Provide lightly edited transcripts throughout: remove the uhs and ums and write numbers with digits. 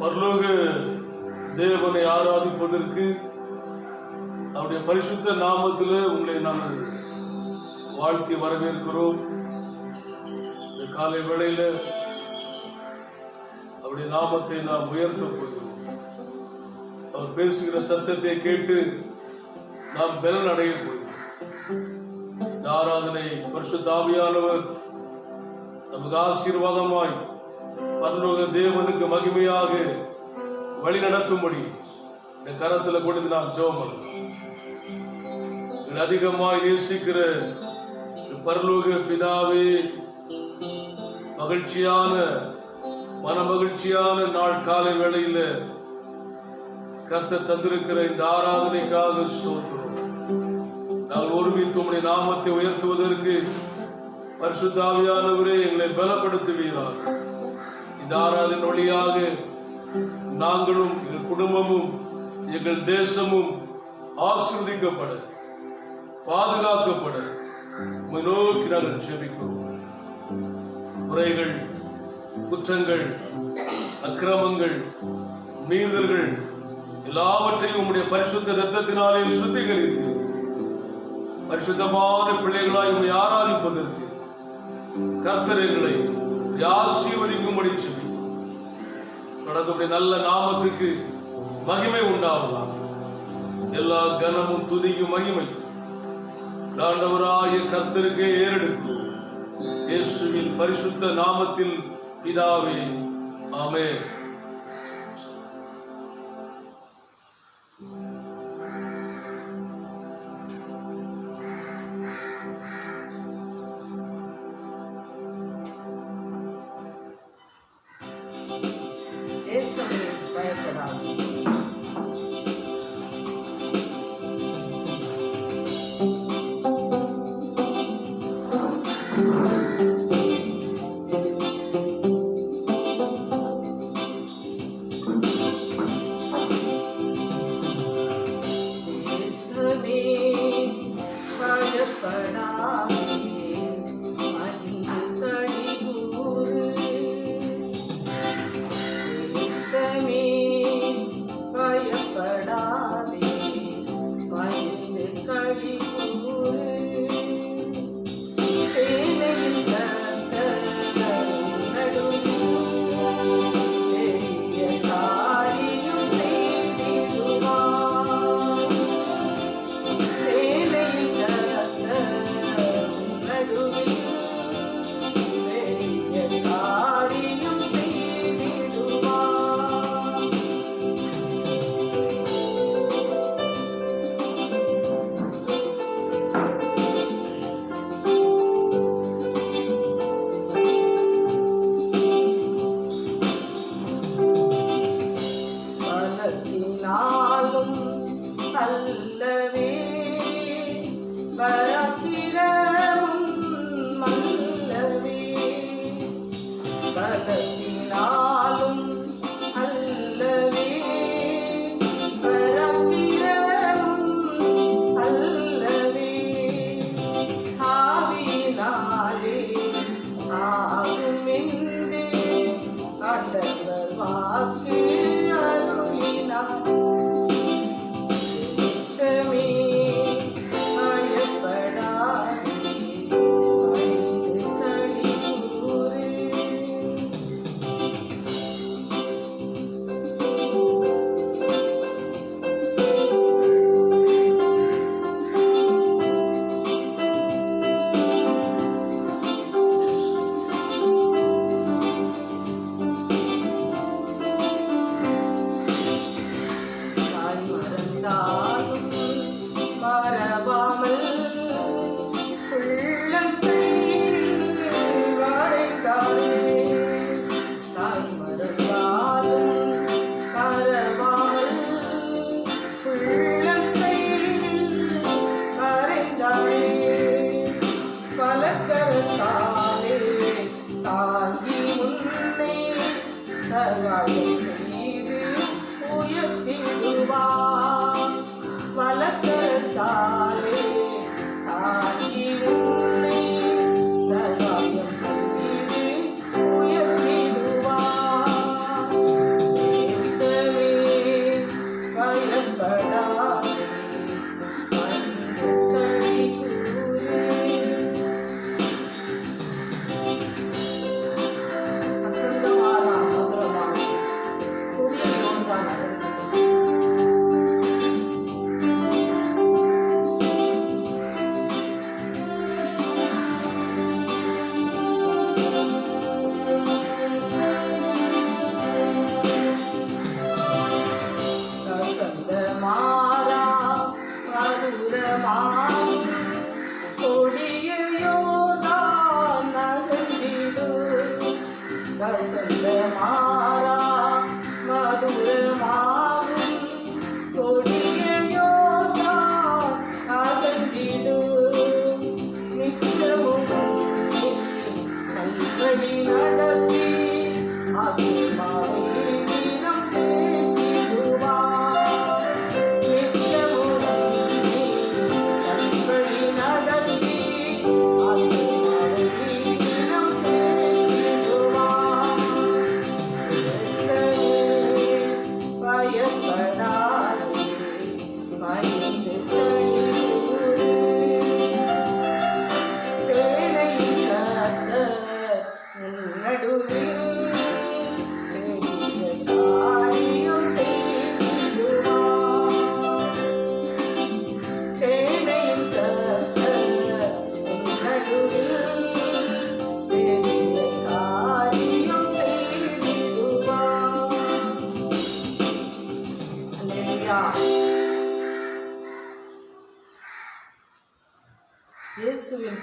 பரலோக தேவனை ஆராதிப்பதற்கு அவருடைய பரிசுத்த நாமத்தில் உங்களை நாங்கள் வாழ்த்தி வரவேற்கிறோம். இந்த காலை வேளையில அவருடைய நாமத்தை நாம் உயர்த்த போகிறோம். அவர் பேசுகிற சத்தத்தை கேட்டு நாம் பலன் அடைய போகிறோம். இந்த ஆராதனை பரிசுத்த ஆவியானவர் நமக்கு ஆசீர்வாதமாய் பரலோக தேவனுக்கு மகிமையாக வழி நடத்தும்படி இந்த கரத்துல கொடுத்து நாம் ஜெபம் பண்ணலாம். அதிகமாய் நேசிக்கிற பரலோக பிதாவே, மகிழ்ச்சியான மன மகிழ்ச்சியான நாள் காலை வேளையில கர்த்தர் தந்திருக்கிற இந்த ஆராதனைக்காக ஸ்தோத்திரம். நாங்கள் ஒருமித்து உம்முடைய நாமத்தை உயர்த்துவதற்கு பரிசுத்த ஆவியானவரே எங்களை பலப்படுத்துவீராக. இந்த ஆராதனை வழியாக நாங்களும் எங்கள் குடும்பமும் எங்கள் தேசமும் ஆசீர்வதிக்கப்பட பாதுகாக்கப்பட நோக்கி நாங்கள் ஜெபிக்கிறோம். குறைகள், குற்றங்கள், அக்கிரமங்கள், மீறல்கள் எல்லாவற்றையும் உம்முடைய பரிசுத்த இரத்தத்தினாலே சுத்திகரித்து பரிசுத்தமான பிள்ளைகளாய் உம்மை ஆராதிப்பதற்கு கர்த்தர் எங்களை ஆசீர்வதிக்கும்படி ஜெபிக்கிறோம். தொடர்ந்து நல்ல நாமத்துக்கு மகிமை உண்டாவதாக. எல்லா கனமும் துதிக்கும் மகிமை ஆண்டவராகிய கர்த்தருக்கே ஏறெடுக்கும். இயேசுவின் பரிசுத்த நாமத்தில் பிதாவே, ஆமென்.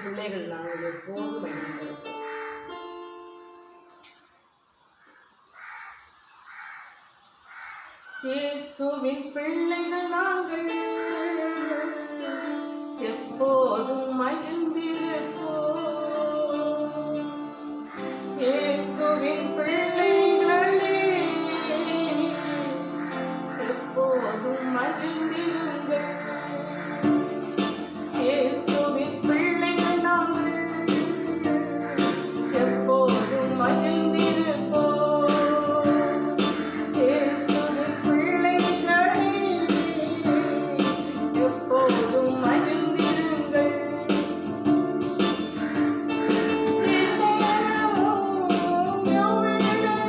பிள்ளைகள் நாங்கள் எப்போதும் மகிழ்ந்திருப்போம். இயேசுவின் பிள்ளைகள் நாங்கள் எப்போதும் மகிழ்ந்திருப்போம். இயேசுவின் பிள்ளைகளே எப்போதும் மகிழ்ந்திருங்கள். இயேசுவின் பிள்ளைகள் நாங்கள் எப்போதும் மகிழ்ந்திருப்போம். இயேசுவின் பிள்ளைகளே எப்போதும் மகிழ்ந்திருங்கள். நிர்ணயமும் எவ்விடத்திலும்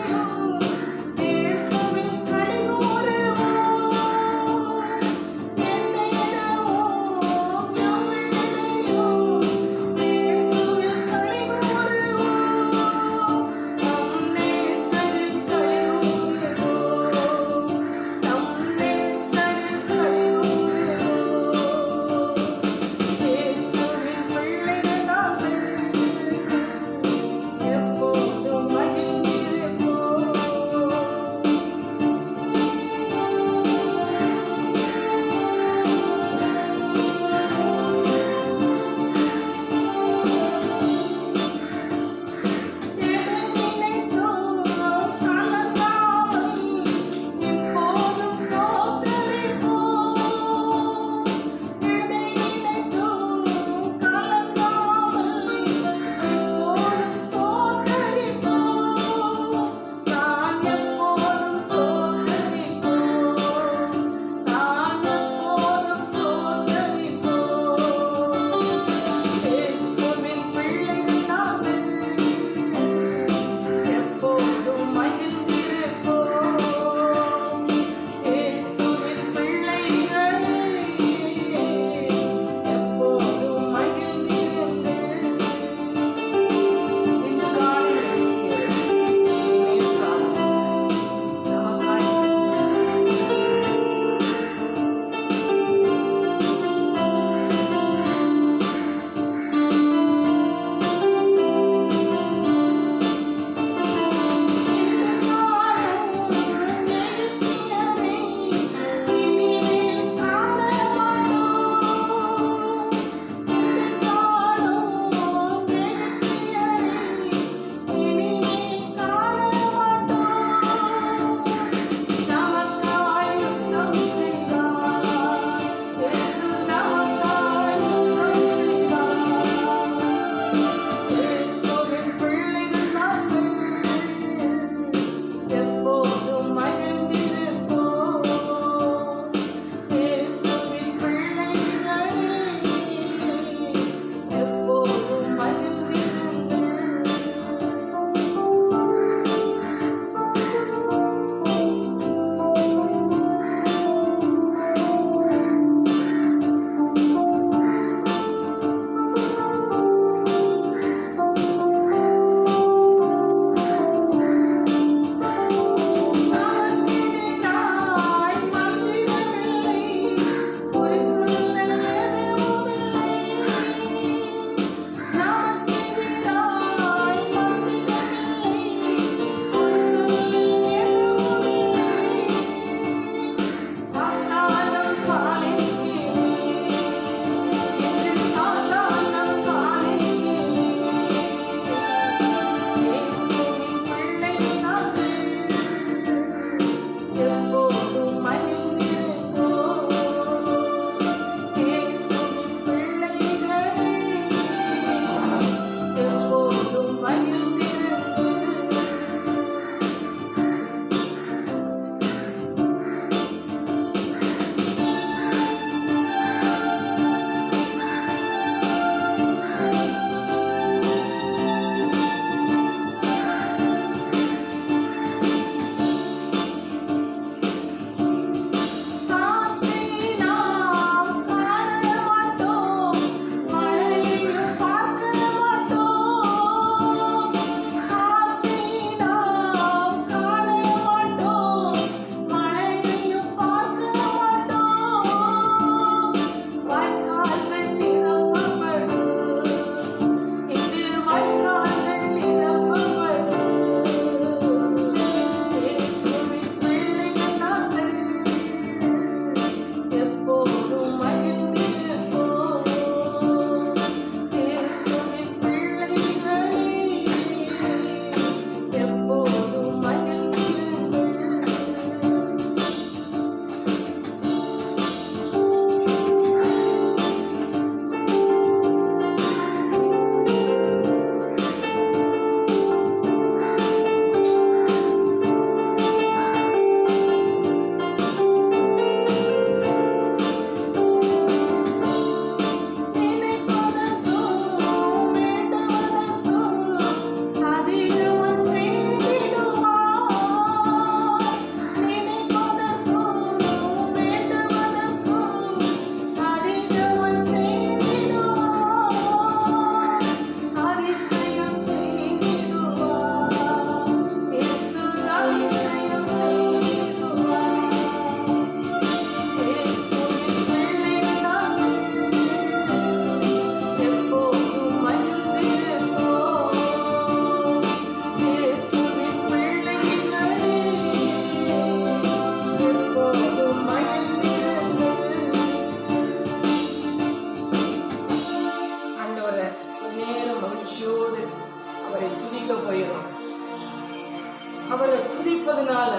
அவரை துதிப்பதனால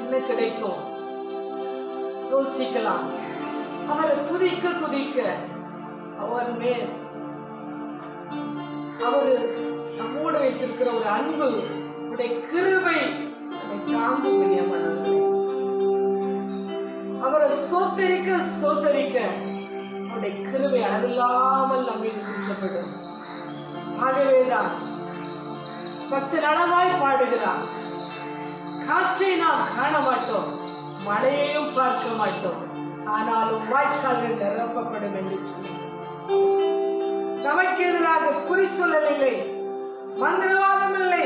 என்ன கிடைக்கும் யோசிக்கலாம். அவரை துதிக்க துதிக்க அவர் மேல் அவர் நம்மோடு வைத்திருக்கிற ஒரு அன்பு, உடைய கிருபை அதை தாங்கும். பிரியமானவர்களே, அவரை ஸ்தோத்தரிக்க ஸ்தோத்தரிக்க அவருடைய கிருபை அளவில்லாமல் நம்மை குற்றப்படும். ஆகவேதான் பக்தன் அளவாய் பாடுகிறான், காற்றை நாம் காண மாட்டோம், மழையையும் பார்க்க மாட்டோம், ஆனாலும் வாய்க்கால்கள் நிரப்பப்படும் என்று சொல்லி நமக்கு எதிராக குறி சொல்லவில்லை, மந்திரவாதம் இல்லை.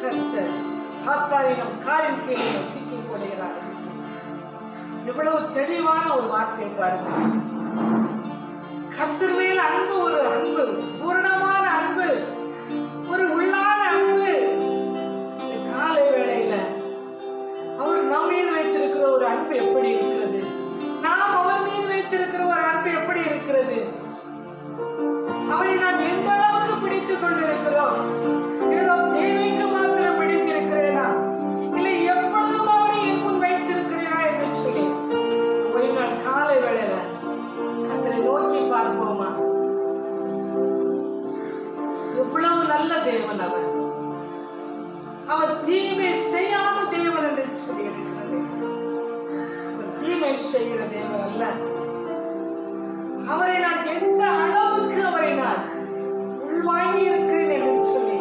கர்த்தர் சாத்தானை நம் காலின் கீழே சிக்கி போடுகிறார். எவ்வளவு தெளிவான ஒரு வார்த்தை பாருங்கள். கர்த்தர் மேல் அன்பு, ஒரு அன்பு, பூரணமான அன்பு, ஒரு உள்ளான அன்பு. காலை வேளையில அவர் நம் மீது வைத்திருக்கிற ஒரு அன்பு எப்படி இருக்கிறது? நாம் அவர் மீது வைத்திருக்கிற ஒரு அன்பு எப்படி இருக்கிறது? அவரை நாம் எந்த அளவுக்கு பிடித்துக் கொண்டிருக்கிறோம்? ஏதோ தேவைக்கு மாத்திரம் பிடித்திருக்கிறேனா, இல்லை எப்பொழுதும் அவரை என் முன் வைத்திருக்கிறேனா என்று சொல்லி ஒரு நாள் காலை வேளையில கர்த்தரை நோக்கி பார்ப்போமா? எவ்வளவு நல்ல தேவன் அவர். அவர் தீமை செய்யாத தேவன் என்று சொல்லி இருக்கிறது. தீமை செய்கிற தேவன் அல்ல. அவரை நான் எந்த அளவுக்கு அவரை நான் உள்வாங்கி இருக்கிறேன் என்று சொல்லி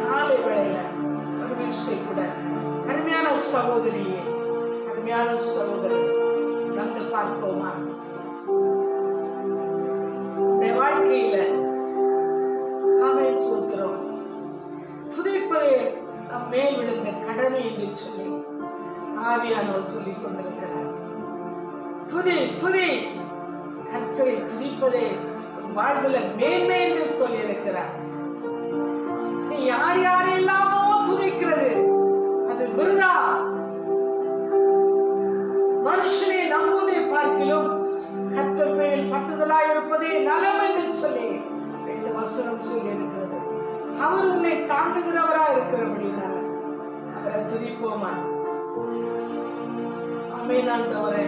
காலை வேளையில ஒரு விஷயம் கூட அருமையான சகோதரியே, அருமையான சகோதரன், வந்து பார்ப்போமா? வாழ்க்கையில ஆமென் சூத்திரம் துதிப்பதே நம் மேல் விழுந்த கடமை என்று சொல்லி ஆவியானவர் சொல்லிக் கொண்டிருக்கிறார். துதி துதி, கர்த்தரை துதிப்பதே வாழ்வுல மேன்மை என்று சொல்லி இருக்கிறார். நீ யார் யாரெல்லாமோ துதிக்கிறது அது விருதா. மனுஷனை நம்புவதை பார்க்கிலும் கர்த்தர் பேரில் பட்டுதலாய் இருப்பதே நலம் என்று சொல்லி இந்த வசனம் சொல்லி இருக்கிறது. அவர் உன்னை தாங்குகிறவரா இருக்கிறபடினால அவரை துதிப்போமா? ஆமென் ஆண்டவரே.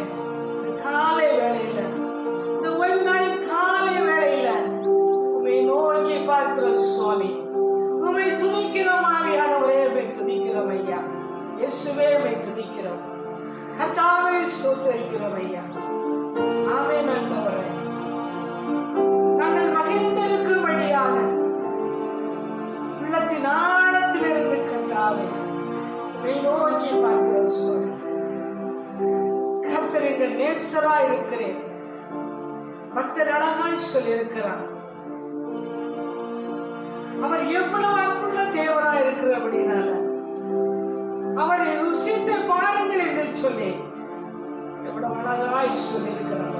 காலை வேளையில, இந்த ஓய்வு நாளின் காலை வேளையில உம்மை நோக்கி பார்க்கிற சுவாமி, உம்மை துதிக்கிறோம். ஆவியானவரே, உம்மை துதிக்கிறோம் ஐயா. இயேசுவே, உம்மை துதிக்கிறோம். கர்த்தாவே, ஸ்தோத்திரிக்கிறோம் ஐயா. ஆமென் ஆண்டவரே. நாங்கள் மகிழ்ந்திருக்கும்படியாக உள்ளத்தின் ஆழத்திலிருந்து கர்த்தாவே உம்மை நோக்கி பார்க்கிற சுவாமி, கர்த்தர் எங்கள் நேசரா இருக்கிறேன். பக்தர் அழகாய் சொல்லி இருக்கிறார். அவர் எவ்வளவு அன்புள்ள தேவரா இருக்கிறபடினால அவரை ருசித்து பாருங்கள் என்று சொல்லி எவ்வளவு அழகாய் சொல்லி இருக்கிறார்.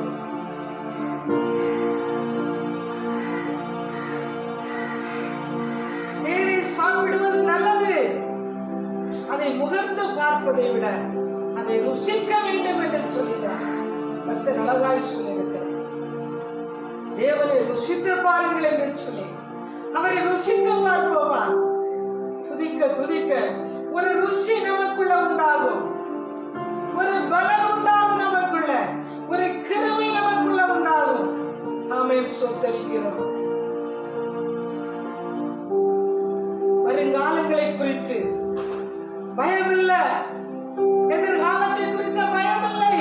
தேனை சாப்பிடுவது நல்லது, அதை முகர்ந்து பார்ப்பதை விட அதை ருசிக்க வேண்டும் என்று சொல்லிதான் பக்தர் அழகாய் சொல்லி இருக்கிறார். தேவனை ருசித்து பாருங்கள் என்று சொல்லி அவரை ருசிக்க பார்ப்போமா? துதிக்க துதிக்க ஒரு ருசி நமக்குள்ள உண்டாகும், ஒரு பலன் உண்டாகும், நமக்குள்ள ஒரு கிருபை நமக்குள்ள உண்டாகும். ஆமென், ஸ்தோத்திரிக்கிறோம். வருங்காலங்களை குறித்து பயமில்லை, எதிர்காலத்தை குறித்த பயமில்லை,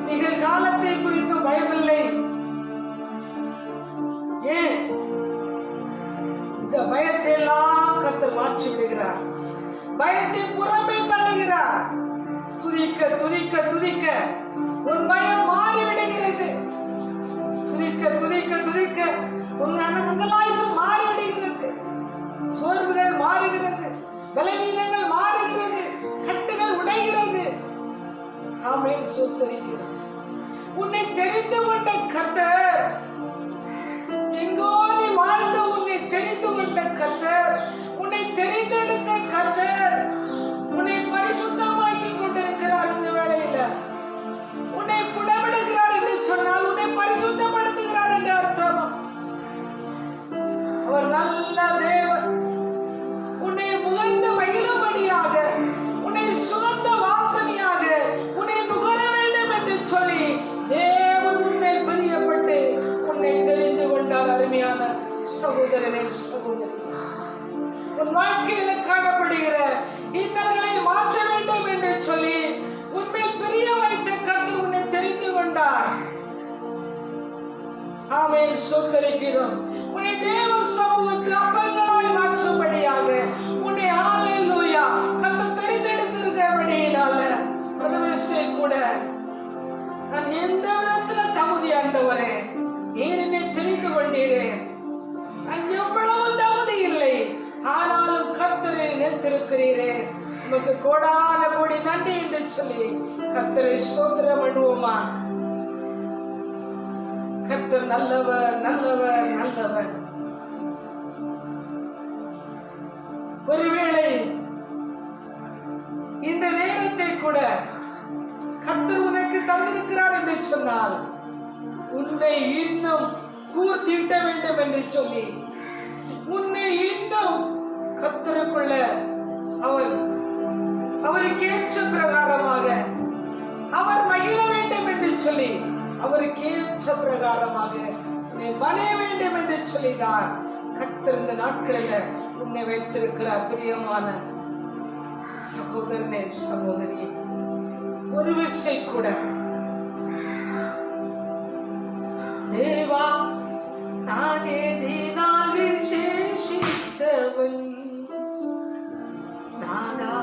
நிகழ்காலத்தை குறித்து பயமில்லை. ஏன் இந்த பயத்தை எல்லாம் கர்த்தர் மாற்றி விடுகிறார், பயத்தை புறம்பே தள்ளுகிறார். துதிக்க துதிக்க துதிக்க உன் பயம் மாறிவிடுகிறது. துதிக்க துதிக்க துதிக்க உன் அனுமங்களாய்ப்பு மாறிவிடுகிறது. சோர்வுகள் மாறுகிறது, பலவீனங்கள் மாறுகிறது, கட்டுகள் உடைகிறது. ஆமென், ஸ்தோத்திரிக்கிறோம். உன்னை தெரிந்து கொண்ட கர்த்தர், எங்கோ நீ வாழ்ந்து உன்னை தெரிந்து கொண்ட கர்த்தர், உன்னை தெரிந்தெடுத்த கர்த்தர் உன்னை பரிசுத்தமாக்கி கொண்டிருக்கிறார். இந்த வேளையில உன்னை புடமிடுகிறார் என்று சொன்னால் உன்னை பரிசுத்தப்படுத்துகிறார் என்று அர்த்தம். அவர் நல்ல தேவன். சகோதரி, உன் வாழ்க்கையில காணப்படுகிற இன்னல்களை மாற்ற வேண்டும் என்று சொல்லி உன்மேல் பிரிய வைத்த கர்த்தர் உன்னை தெரிந்து கொண்டார். ஆமென். ஸ்தோத்திரிக்கிறோம். உன்னை தேவ சமூகத்தில் அப்பங்களாய் மாற்றும்படியாக உன்னை ஹalleluya கர்த்தர் தெரிந்தெடுத்திருக்கிறபடியினால ஒரு விஷயம் கூட நான் எந்த விதத்துல தகுதி ஆண்டவரே, நீர் என்னை தெரிந்து கொண்டீரே, நான் எவ்வளவு தகுதி இல்லை, ஆனாலும் கர்த்தரை நினைத்திருக்கிறீரே, உமக்கு கோடான கோடி நன்றி என்று சொல்லி கர்த்தரை ஸ்தோத்திரம் பண்ணுவோமா? கர்த்தர் நல்லவர், நல்லவர், நல்லவர். ஒருவேளை இந்த நேரத்தை கூட கர்த்தர் உனக்கு தந்திருக்கிறார் என்று சொன்னால் உன்னை இன்னும் கூர்த்திட்ட வேண்டும் என்று சொல்லி உன்னை இன்னும் கர்த்தருக்குள்ள அவருக்கு ஏற்ற பிரகாரமாக அவர் மகிழ வேண்டும் என்று சொல்லி அவருக்கு ஏற்ற பிரகாரமாக உன்னை வரைய வேண்டும் என்று சொல்லிதான் கர்த்தர் இந்த நாட்களில் உன்னை வைத்திருக்கிறார். பிரியமான சகோதரனே, சகோதரி, ஒரு விஷயம் கூட தேவா நான் எதினால் விசேஷித்தவன், நானா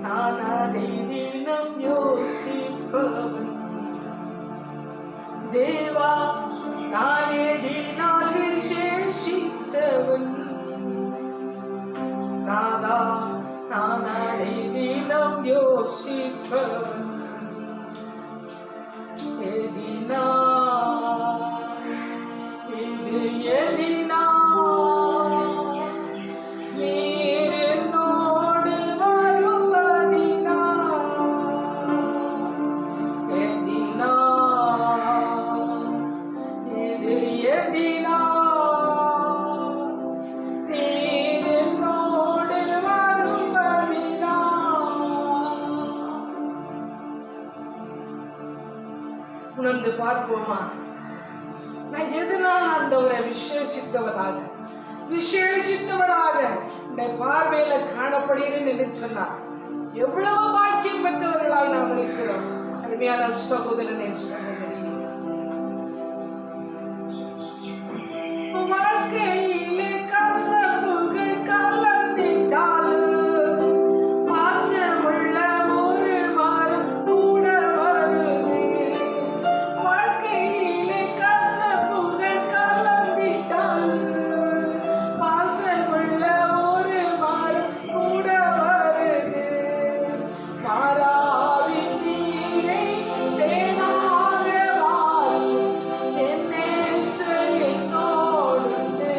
நான் அதை தினம் யோசிப்பவன், தேவா நான் எதினால் விசேஷித்தவன், நானா நான் அதை தினம் யோசிப்பவன், எதினா இது எதினா நீர் என்னோடு வருவதினா, எதினா இது எதினா நீர் என்னோடு வருவதினா. உணர்ந்து பார்ப்போமா? நான் எதனால் ஆண்டவரை விசேஷித்தவளாக இந்த பார்வையில காணப்படுகிறேன் என்று சொன்னார். எவ்வளவு பாக்கியம் பெற்றவர்களாக நாம் இருக்கிறோம். அருமையான சகோதரனே, சகோதரி, வாழ்க்கையிலே கசப்புகள் கலந்திட்டாலும் பாசமுள்ள ஒரு மரம் கூட வருது. வாழ்க்கையிலே கசப்புகள் கலந்திட்டாலும் பாசமுள்ள ஒரு மரம் கூட வருது. மாறாவின் நீரை தேனாக மாற்றும் என் நேசர் என்னோடுண்டு.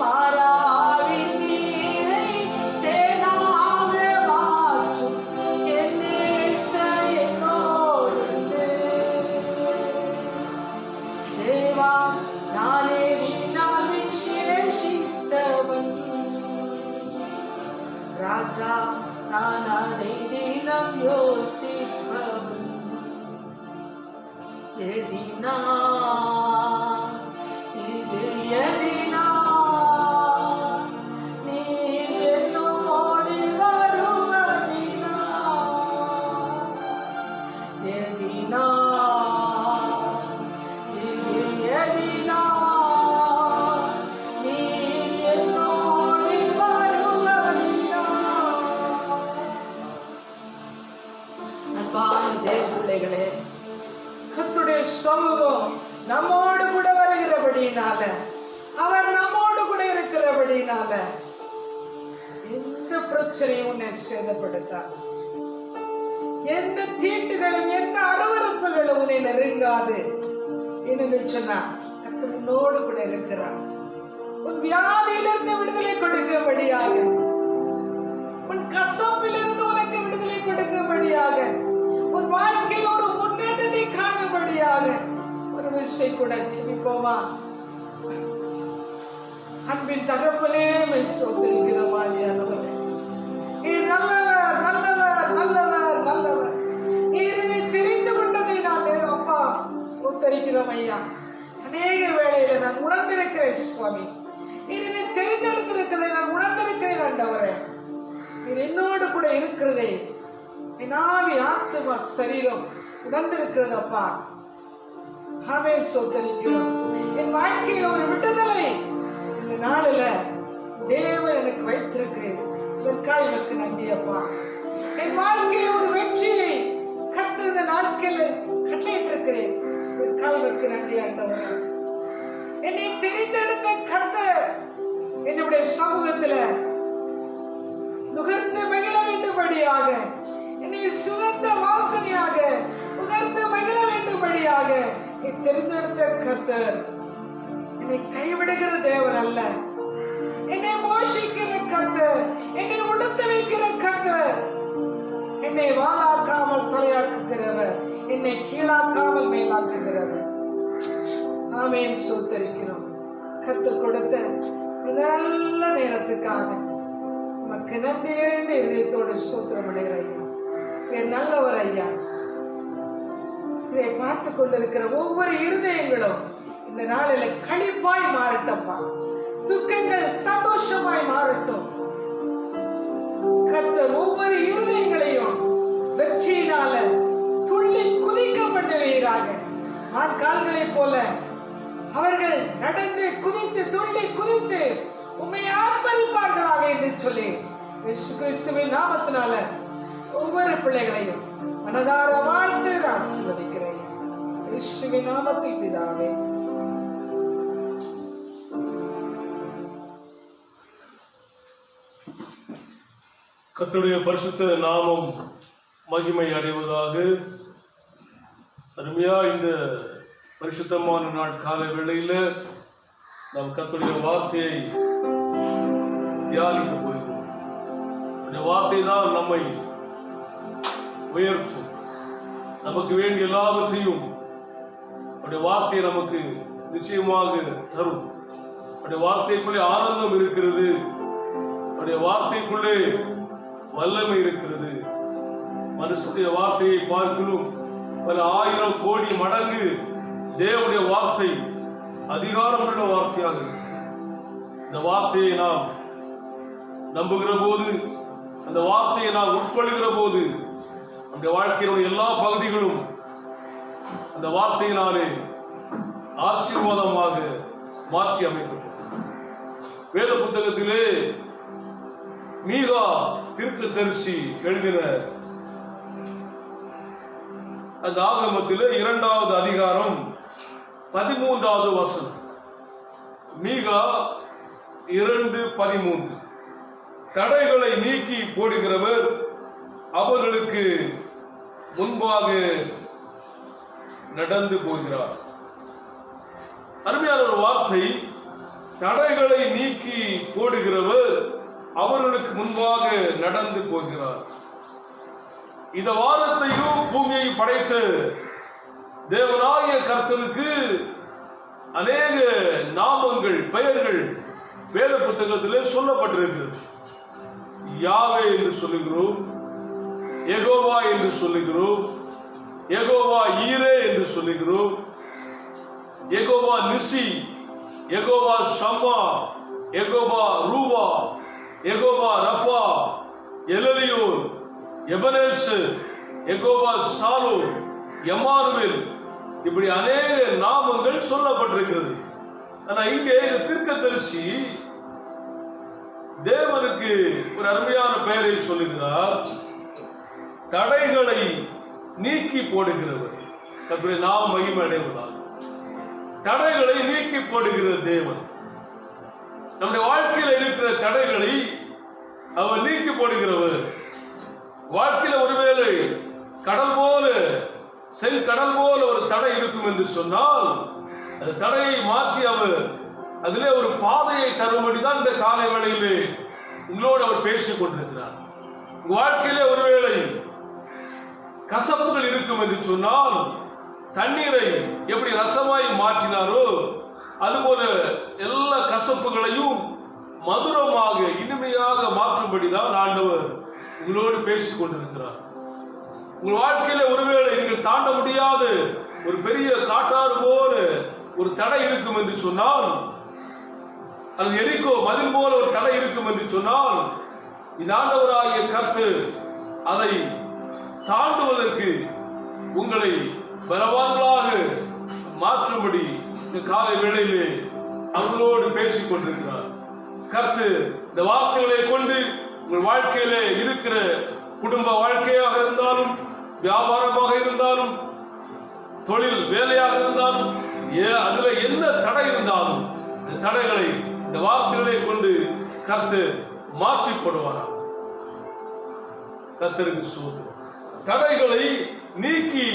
மாறாவின் நீரை தேனாக மாற்றும் என் நேசர் என்னோடுண்டு. தேவா நானே நீனால் விசேஷித்தவன், ராஜா நான் அதை தினம் யோசிப்பவன், எதினா இது எதினா நீர் என்னோடு வருவதினா, எதினா இது எதினா நீர் என்னோடு வருவதினா. அன்பான தேவ பிள்ளைகளே, கர்த்தருடைய சமூகம் நம்மோடு கூட வருகிறபடியினால, அவர் நம்மோடு கூட இருக்கிறபடியினால எந்த பிரச்சனையும் உன்னை சேதப்படுத்தாது. எந்த தீட்டுகளும் எந்த அருவருப்புகளும் உன்னை நெருங்காது. என்று சொன்னா கர்த்தர் உன்னோடு கூட இருக்கிறார். உன் வியாதியிலிருந்து விடுதலை கொடுக்கும்படியாக, உன் கசப்பிலிருந்து உனக்கு விடுதலை கொடுக்கும்படியாக, உன் வாழ்க்கையில் ஒரு முன்னேற்றத்தை காணும்படியாக ஒரு விஷயம் கூட ஜெபிப்போமா? அன்பின் தகப்பனே, சோத்திருக்கிறோமாவியானவரே, நீர் நல்லவர், நல்லவர், நல்லவர், நல்லவர். நீர் என்னை தெரிந்து கொண்டதை நான் அப்பா சோத்தரிக்கிறோம் ஐயா. அநேக வேளையில நான் உணர்ந்திருக்கிறேன் சுவாமி. நீர் என்னை தெரிந்தெடுத்திருக்கிறதை நான் உணர்ந்திருக்கிறேன் ஆண்டவரே. நீர் என்னோடு கூட இருக்கிறதே என் ஆவி ஆத்துமா சரீரம் உணர்ந்திருக்கிறதப்பா. ஆமென். சோதரிக்கிறோம். என் வாழ்க்கையில் ஒரு விடுதலை இந்த நாளில தேவன் எனக்கு வைத்திருக்கிறேன். இதற்காக எனக்கு நன்றி அப்பா. என் வாழ்க்கையில் ஒரு வெற்றியை கர்த்தர் இந்த நாட்களில் கட்டளையிட்டிருக்கிறேன். இதற்காக எனக்கு நன்றி ஆண்டவரே. என்னை தெரிந்தெடுத்த கர்த்தர் என்னுடைய சமூகத்தில் நுகர்ந்து மகிழ வேண்டும்படியாக, என்னை சுகந்த வாசனையாக நுகர்ந்து மகிழ வேண்டும்படியாக தெரிந்தெடுத்த கர்த்தர் என்னை கைவிடுகிற தேவன் அல்ல. என்னை மோஷிக்கிற கர்த்தர், என்னை உடுத்த வைக்கிற கர்த்தர், என்னை வாளாக்காமல் தலையாக்குகிறவர், என்னை கீழாக்காமல் மேலாக்குகிறவர். ஆமென். சோத்தரிக்கிறோம். கர்த்தர் கொடுத்த இந்த நல்ல நேரத்துக்காக நமக்கு நன்றி நிறைந்த இதயத்தோடு சோத்திரம் அடைகிற ஐயா. என் நல்லவர் ஐயா. இதை பார்த்து கொண்டிருக்கிற ஒவ்வொரு இருதயங்களும் இந்த நாளில களிப்பாய் மாறட்டப்பா. துக்கங்கள் சந்தோஷமாய் மாறட்டும். கர்த்தர் ஒவ்வொரு இருதயங்களையும் வெற்றியினால துள்ளி குதிக்க பண்ணுவீராக. கால்களைப் போல அவர்கள் நடந்து குதித்து துள்ளி குதித்து உம்மை ஆர்ப்பரிப்பார்களாக என்று சொல்லி இயேசு கிறிஸ்துவின் நாமத்தினால ஒவ்வொரு பிள்ளைகளையும் மனதார வாழ்த்து ஆசீர்வதிக்கிறேன். இயேசுவின் நாமத்தில் பிதாவே. கர்த்தருடைய பரிசுத்த நாமம் மகிமை அடைவதாக. அருமையா இந்த பரிசுத்தமான நாள் காலை வேளையில நாம் கர்த்தருடைய வார்த்தையை தியானிக்க போகிறோம். அந்த வார்த்தை தான் நம்மை உயர்த்தும். நமக்கு வேண்டிய எல்லாவற்றையும் அவருடைய வார்த்தை நமக்கு நிச்சயமாக தரும். அவருடைய வார்த்தைக்குள்ளே ஆனந்தம் இருக்கிறது. அவருடைய வார்த்தைக்குள்ளே வல்லமை இருக்கிறது. மனுஷனுடைய வார்த்தையை பார்க்கணும் பல ஆயிரம் கோடி மடங்கு தேவனுடைய வார்த்தை அதிகாரமுள்ள வார்த்தையாக இருக்கு. இந்த வார்த்தையை நாம் நம்புகிற போது, அந்த வார்த்தையை நாம் உட்கொள்கிற போது, நம்முடைய வாழ்க்கையினுடைய எல்லா பகுதிகளும் அந்த வார்த்தையினாலே ஆசீர்வாதமாக மாற்றி அமைக்கப்படும். வேத புத்தகத்திலே மீகா தீர்க்கதரிசி எழுதின அந்த ஆகமத்திலே 2வது அதிகாரம் 13வது வசனம். மீகா 2:13. தடைகளை நீக்கி போடுகிறவர் அவர்களுக்கு முன்பாக நடந்து போகிறார். அருமையான ஒரு வார்த்தை. தடைகளை நீக்கி போடுகிறவர் அவர்களுக்கு முன்பாக நடந்து போகிறார். இந்த வானத்தையும் பூமியையும் படைத்த தேவனாகிய கர்த்தருக்கு அநேக நாமங்கள், பெயர்கள் வேத புத்தகத்திலே சொல்லப்பட்டிருக்கிறது. யாவே என்று சொல்லுகிறோம், யெகோவா என்று சொல்லுகிறோம், யெகோவா ஈரே என்று சொல்லுகிறோம், யெகோவா நிசி, யெகோவா ஷம்மா, யெகோவா ரூவா, Jehovah Rapha, El Elyon, Ebenezer, Jehovah Shalom, Emmanuel, இப்படி அநேக நாமங்கள் சொல்லப்பட்டிருக்கிறது. ஆனா இங்கே இந்த தீர்க்கதரிசி தேவனுக்கு ஒரு அருமையான பெயரை சொல்லுகிறார். தடைகளை நீக்கி போடுகிறவர். அப்படி நாம் மகிமை அடைவதால் தடைகளை நீக்கி போடுகிற தேவன். நம்முடைய வாழ்க்கையில் இருக்கிற தடைகளை அவர் நீக்கி போடுகிறவர். வாழ்க்கையில ஒருவேளை கடல் போல செங்கடல் போல ஒரு தடை இருக்கும் என்று சொன்னால் அந்த தடையை மாற்றி அவர் அதிலே ஒரு பாதையை தரும்படிதான் இந்த காலை வேளையிலே உங்களோடு அவர் பேசிக் கொண்டிருக்கிறார். வாழ்க்கையிலே ஒருவேளை கசப்புகள் இருக்கும் என்று சொன்னால் தண்ணீரை எப்படி ரசமாய் மாற்றினாரோ அதுபோல எல்லா கசப்புகளையும் மதுரமாக இனிமையாக மாற்றும்படிதான் ஆண்டவர் உங்களோடு பேசிக் கொண்டிருக்கிறார். உங்கள் வாழ்க்கையில ஒருவேளை நீங்கள் தாண்ட முடியாத ஒரு பெரிய காட்டாறு போல ஒரு தடை இருக்கும் என்று சொன்னால், அது எரிகோ மதில் போல ஒரு தடை இருக்கும் என்று சொன்னால், இந்த ஆண்டவராகிய கர்த்தர் அதை தாண்டுவதற்கு உங்களை பலவான்களாக மாற்றும்படி இந்த காலை வேளையிலே அவர்களோடு பேசிக் கொண்டிருக்கிறார். கர்த்தர் இந்த வார்த்தைகளை கொண்டு உங்கள் வாழ்க்கையிலே இருக்கிற குடும்ப வாழ்க்கையாக இருந்தாலும், வியாபாரமாக இருந்தாலும், தொழில் வேலையாக இருந்தாலும், அதுல என்ன தடை இருந்தாலும் இந்த தடைகளை இந்த வார்த்தைகளை கொண்டு கர்த்தர் மாற்றி போடுவார். கர்த்தருக்கு ஸ்தோத்திரம். தடைகளை நீக்கி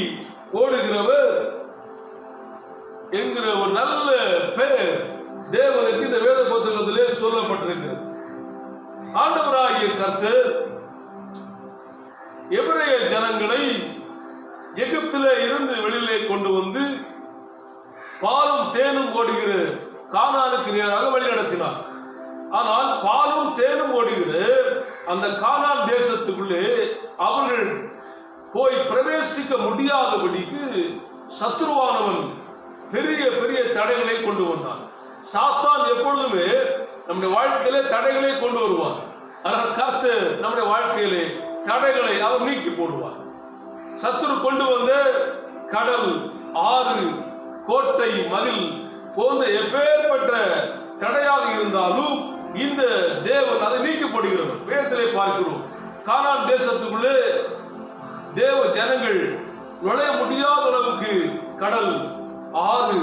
ஓடுகிறவர் என்கிற ஒரு நல்ல பெயர் தேவனுக்கு இந்த வேத புத்தகத்திலே சொல்லப்பட்டிருக்கிறது. ஆண்டவராகிய கர்த்தர் எபிரேய ஜனங்களை எகிப்திலே இருந்து வெளியிலே கொண்டு வந்து பாலும் தேனும் ஓடுகிற கானானுக்கு நேராக வழிநடத்தினார். ஆனால் பாலும் தேனும் ஓடுகிற அந்த கானான் தேசத்துக்குள்ளே அவர்கள் போய் பிரவேசிக்க முடியாதபடிக்கு சத்துருவானவன் பெரிய பெரிய தடைகளை கொண்டு வந்தான். சாத்தான் எப்பொழுதுமே நம்முடைய வாழ்க்கையிலே தடைகளை கொண்டு வருவார். ஆனால் கர்த்தர் நம்முடைய வாழ்க்கையிலே தடைகளை அவர் நீக்கி போடுவார். சத்துரு கொண்டு வந்த கடல், ஆறு, கோட்டை, மதில் போன்ற எப்பேற்பட்ட தடையாக இருந்தாலும் இந்த தேவன் அதை நீக்கப்படுகிறவர். வேதத்திலே பார்க்கிறோம், கானான் தேசத்துக்குள்ளே தேவ ஜனங்கள் நுழைய முடியாத அளவுக்கு கடல், ஆறு,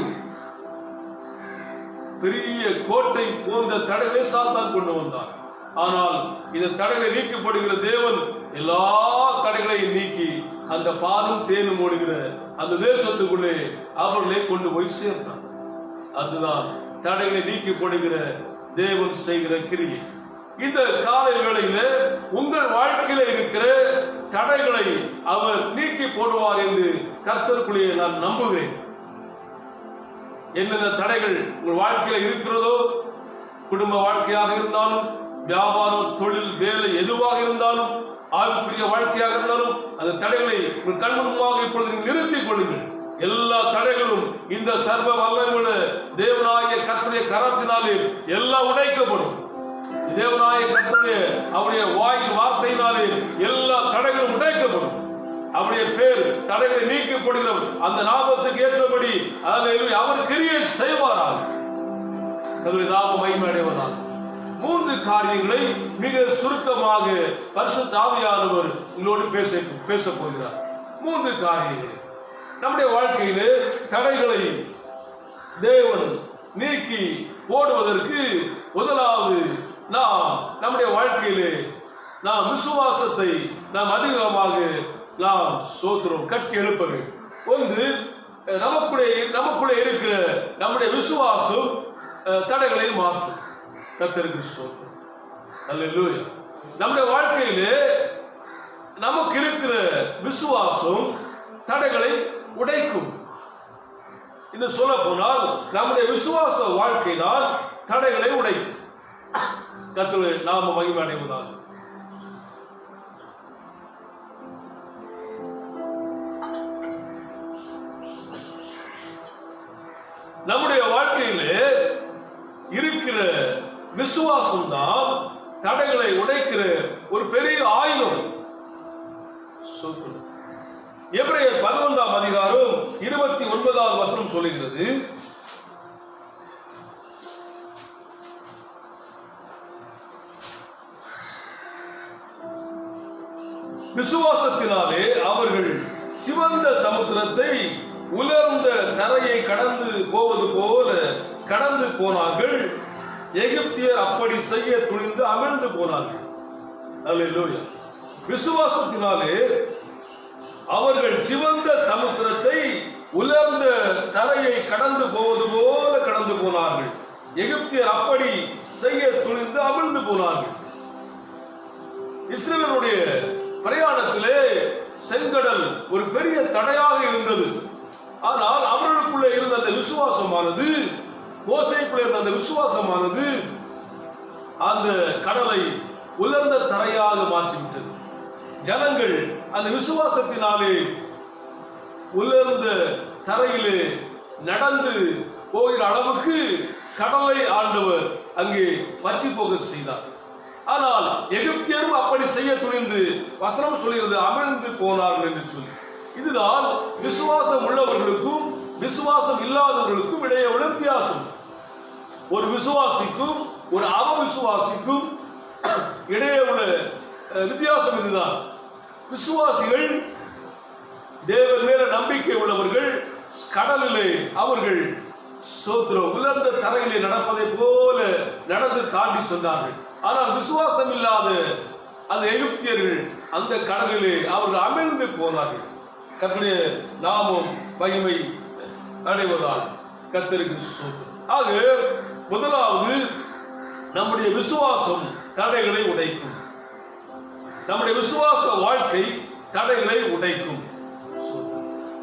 பெரிய கோட்டை போன்ற தடைகளை சாத்தான் கொண்டு வந்தார். ஆனால் இந்த தடைகளை நீக்கப்படுகிற தேவன் எல்லா தடைகளையும் நீக்கி அந்த பாலும் தேனும் ஓடுகிற அந்த தேசத்துக்குள்ளே அவர்களை கொண்டு போய் சேர்த்தார். அதுதான் தடைகளை நீக்கப்படுகிற தேவன் செய்கிற கிரியை. இந்த காலை வேளையில உங்கள் வாழ்க்கையில இருக்கிற தடைகளை அவர் நீக்கி போடுவார் என்று கர்த்தருக்குள்ளே நான் நம்புகிறேன். என்னென்ன தடைகள் உங்கள் வாழ்க்கையில இருக்கிறதோ, குடும்ப வாழ்க்கையாக இருந்தாலும், வியாபாரம், தொழில், வேலை எதுவாக இருந்தாலும், ஆவிக்குரிய வாழ்க்கையாக இருந்தாலும், அந்த தடைகளை உங்கள் கண்முன்பாக இப்பொழுது நிறுத்திக் கொள்ளுங்கள். எல்லா தடைகளும் இந்த சர்வ வல்லமையுள்ள தேவனாகிய கர்த்தருடைய கரத்தினாலே எல்லாம் உடைக்கப்படும். தேவனாகிய கர்த்தருடைய அவருடைய வாயின் வார்த்தையினாலே எல்லா தடைகளும் உடைக்கப்படும். அவருடைய பேர் தடைகளை நீக்கப்படுகிற அந்த நாமத்துக்கு ஏற்றபடி அவர் கிரியை செய்வாராக. அவருடைய நாமம் மகிமை அடைவதாக. 3 காரியங்களை மிக சுருக்கமாக பரிசுத்த ஆவியானவர் உங்களோடு பேச போகிறார். 3 காரியங்கள் நம்முடைய வாழ்க்கையிலே தடைகளை தேவன் நீக்கி போடுவதற்கு முதலாவது நாம் நம்முடைய வாழ்க்கையிலே நாம் விசுவாசத்தை நாம் அதிகமாக நாம் சோத்திரம் கட்டி எழுப்ப வேண்டும். ஒன்று, நமக்குள்ளே இருக்கிற நம்முடைய விசுவாசம் தடைகளை மாற்றும். கர்த்தருக்கு ஸ்தோத்திரம். அல்லேலூயா. நம்முடைய வாழ்க்கையிலே நமக்கு இருக்கிற விசுவாசம் தடைகளை உடைக்கும். இன்னும் சொல்ல போனால் நம்முடைய விசுவாச வாழ்க்கை தான் தடைகளை உடைக்கும். கர்த்தருடைய நாம மகிமை அடைவதாக. நம்முடைய வாழ்க்கையிலே இருக்கிற விசுவாசம் தான் தடைகளை உடைக்கிற ஒரு பெரிய ஆயுதம். எபிரேயர் 11ஆம் அதிகாரம் 29வது வசனம் சொல்லுகிறது, விசுவாசத்தினாலே அவர்கள் சிவந்த சமுத்திரத்தை உலர்ந்த தரையை கடந்து போவது போல கடந்து போனார்கள். எகிப்தியர் அப்படி செய்ய துணிந்து அமிழ்ந்து போனார்கள். அல்லேலூயா. விசுவாசத்தினாலே அவர்கள் சிவந்த சமுத்திரத்தை உலர்ந்த தரையை கடந்து போவது போல கடந்து போனார்கள். எகிப்தியர் அப்படி செய்ய துணிந்து அமிழ்ந்து போனார்கள். இஸ்ரவேலுடைய பிரயாணத்திலே செங்கடல் ஒரு பெரிய தடையாக இருந்தது. ஆனால் அவர்களுக்குள்ளே இருந்த அந்த விசுவாசமானது, மோசேக்குள்ளே இருந்த அந்த விசுவாசமானது அந்த கடலை உலர்ந்த தரையாக மாற்றிவிட்டது. ஜனங்கள் அந்த விசுவாசத்தினாலே உலர்ந்த தரையிலே நடந்து போகிற அளவுக்கு கடலை ஆண்டவர் அங்கே வற்றி போக செய்தார். ஆனால் எகிப்தியரும் அப்படி செய்ய துணிந்து வசனம் சொல்கிறது அமிழ்ந்து போனார்கள் என்று சொல்லி. இதுதான் விசுவாசம் உள்ளவர்களுக்கும் விசுவாசம் இல்லாதவர்களுக்கும் இடையே உள்ள வித்தியாசம். ஒரு விசுவாசிக்கும் ஒரு அவவிசுவாசிக்கும் இடையே உள்ள வித்தியாசம் இதுதான். விசுவாசிகள் தேவன் மேல நம்பிக்கை உள்ளவர்கள் கடலிலே அவர்கள் சோத்திரம் உலர்ந்த தரையிலே நடப்பதை போல நடந்து தாண்டி சென்றார்கள். ஆனால் விசுவாசம் இல்லாத அந்த எகிப்தியர்கள் அந்த கடலிலே அவர்கள் அமிழ்ந்து போனார்கள். கர்த்தருடைய நாமம் மகிமை அடைவதால் கர்த்தருக்கு ஸ்தோத்திரம். ஆக முதலாவது நம்முடைய விசுவாசம் தடைகளை உடைக்கும். நம்முடைய விசுவாச வாழ்க்கை தடைகளை உடைக்கும்.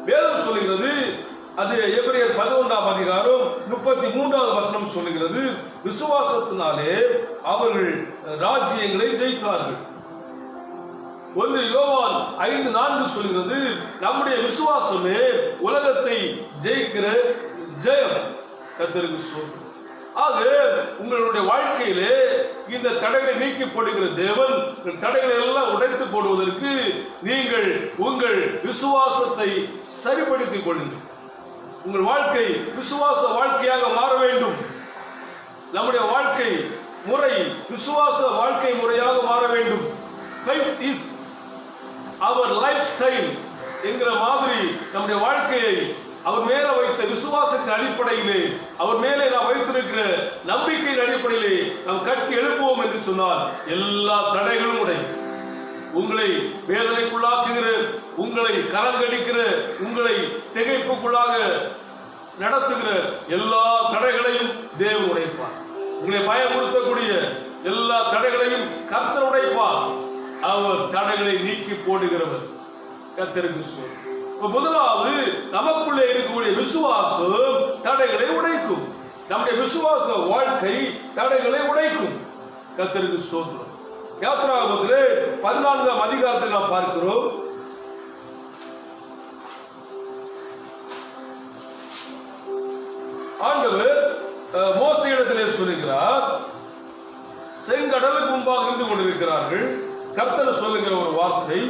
வேதம் சொல்லுகிறது, அது எபிரேயர் 11ஆம் அதிகாரம் 33வது வசனம் சொல்லுகிறது, விசுவாசத்தினாலே அவர்கள் ராஜ்யங்களை ஜெயித்தார்கள். 1 யோவான் 5:4 சொல்கிறது, நம்முடைய விசுவாசமே உலகத்தை ஜெயிக்கிற ஜெயம். கர்த்தருக்கு ஸ்தோத்திரம். ஆக உங்களுடைய வாழ்க்கையிலே இந்த தடைகளை நீக்கி போடுகிற தேவன் தடைகளை எல்லாம் உடைத்து போடுவதற்கு நீங்கள் உங்கள் விசுவாசத்தை சரிப்படுத்திக் கொள்ளுங்கள். உங்கள் வாழ்க்கை விசுவாச வாழ்க்கையாக மாற வேண்டும். நம்முடைய வாழ்க்கை முறை விசுவாச வாழ்க்கை முறையாக மாற வேண்டும். Faith is our lifestyle என்கிற மாதிரி நம்முடைய வாழ்க்கையை அவர் மேல வைத்த விசுவாசத்தின் அடிப்படையிலே, அவர் மேலே நாம் வைத்திருக்கிற நம்பிக்கையின் அடிப்படையிலே நாம் கட்டி எழுப்புவோம் என்று சொன்னால் எல்லா தடைகளும் உடையும். உங்களை வேதனைக்குள்ளாக்குகிற, உங்களை கலங்கடிக்கிற, உங்களை திகைப்புக்குள்ளாக நடத்துகிற எல்லா தடைகளையும் தேவன் உடைப்பார். உங்களை பயமுறுத்தக்கூடிய எல்லா தடைகளையும் கர்த்தர் உடைப்பார். அவர் தடைகளை நீக்கி போடுகிறவர். கர்த்தருக்கு ஸ்தோத்திரம். முதலாவது நமக்குள்ளே இருக்கக்கூடிய விசுவாசம் தடைகளை உடைக்கும். நம்முடைய விசுவாச வாழ்க்கை தடைகளை உடைக்கும். கர்த்தருக்கு ஸ்தோத்திரம். யாத்திராகமத்திலே 14ஆம் அதிகாரத்தை நாம் பார்க்கிறோம். ஆண்டவர் மோசேயிடத்திலே சொல்லுகிறார், செங்கடலுக்கு முன்பாக நின்று கொண்டிருக்கிறார்கள். கர்த்தர் சொல்லுகிற ஒரு வார்த்தை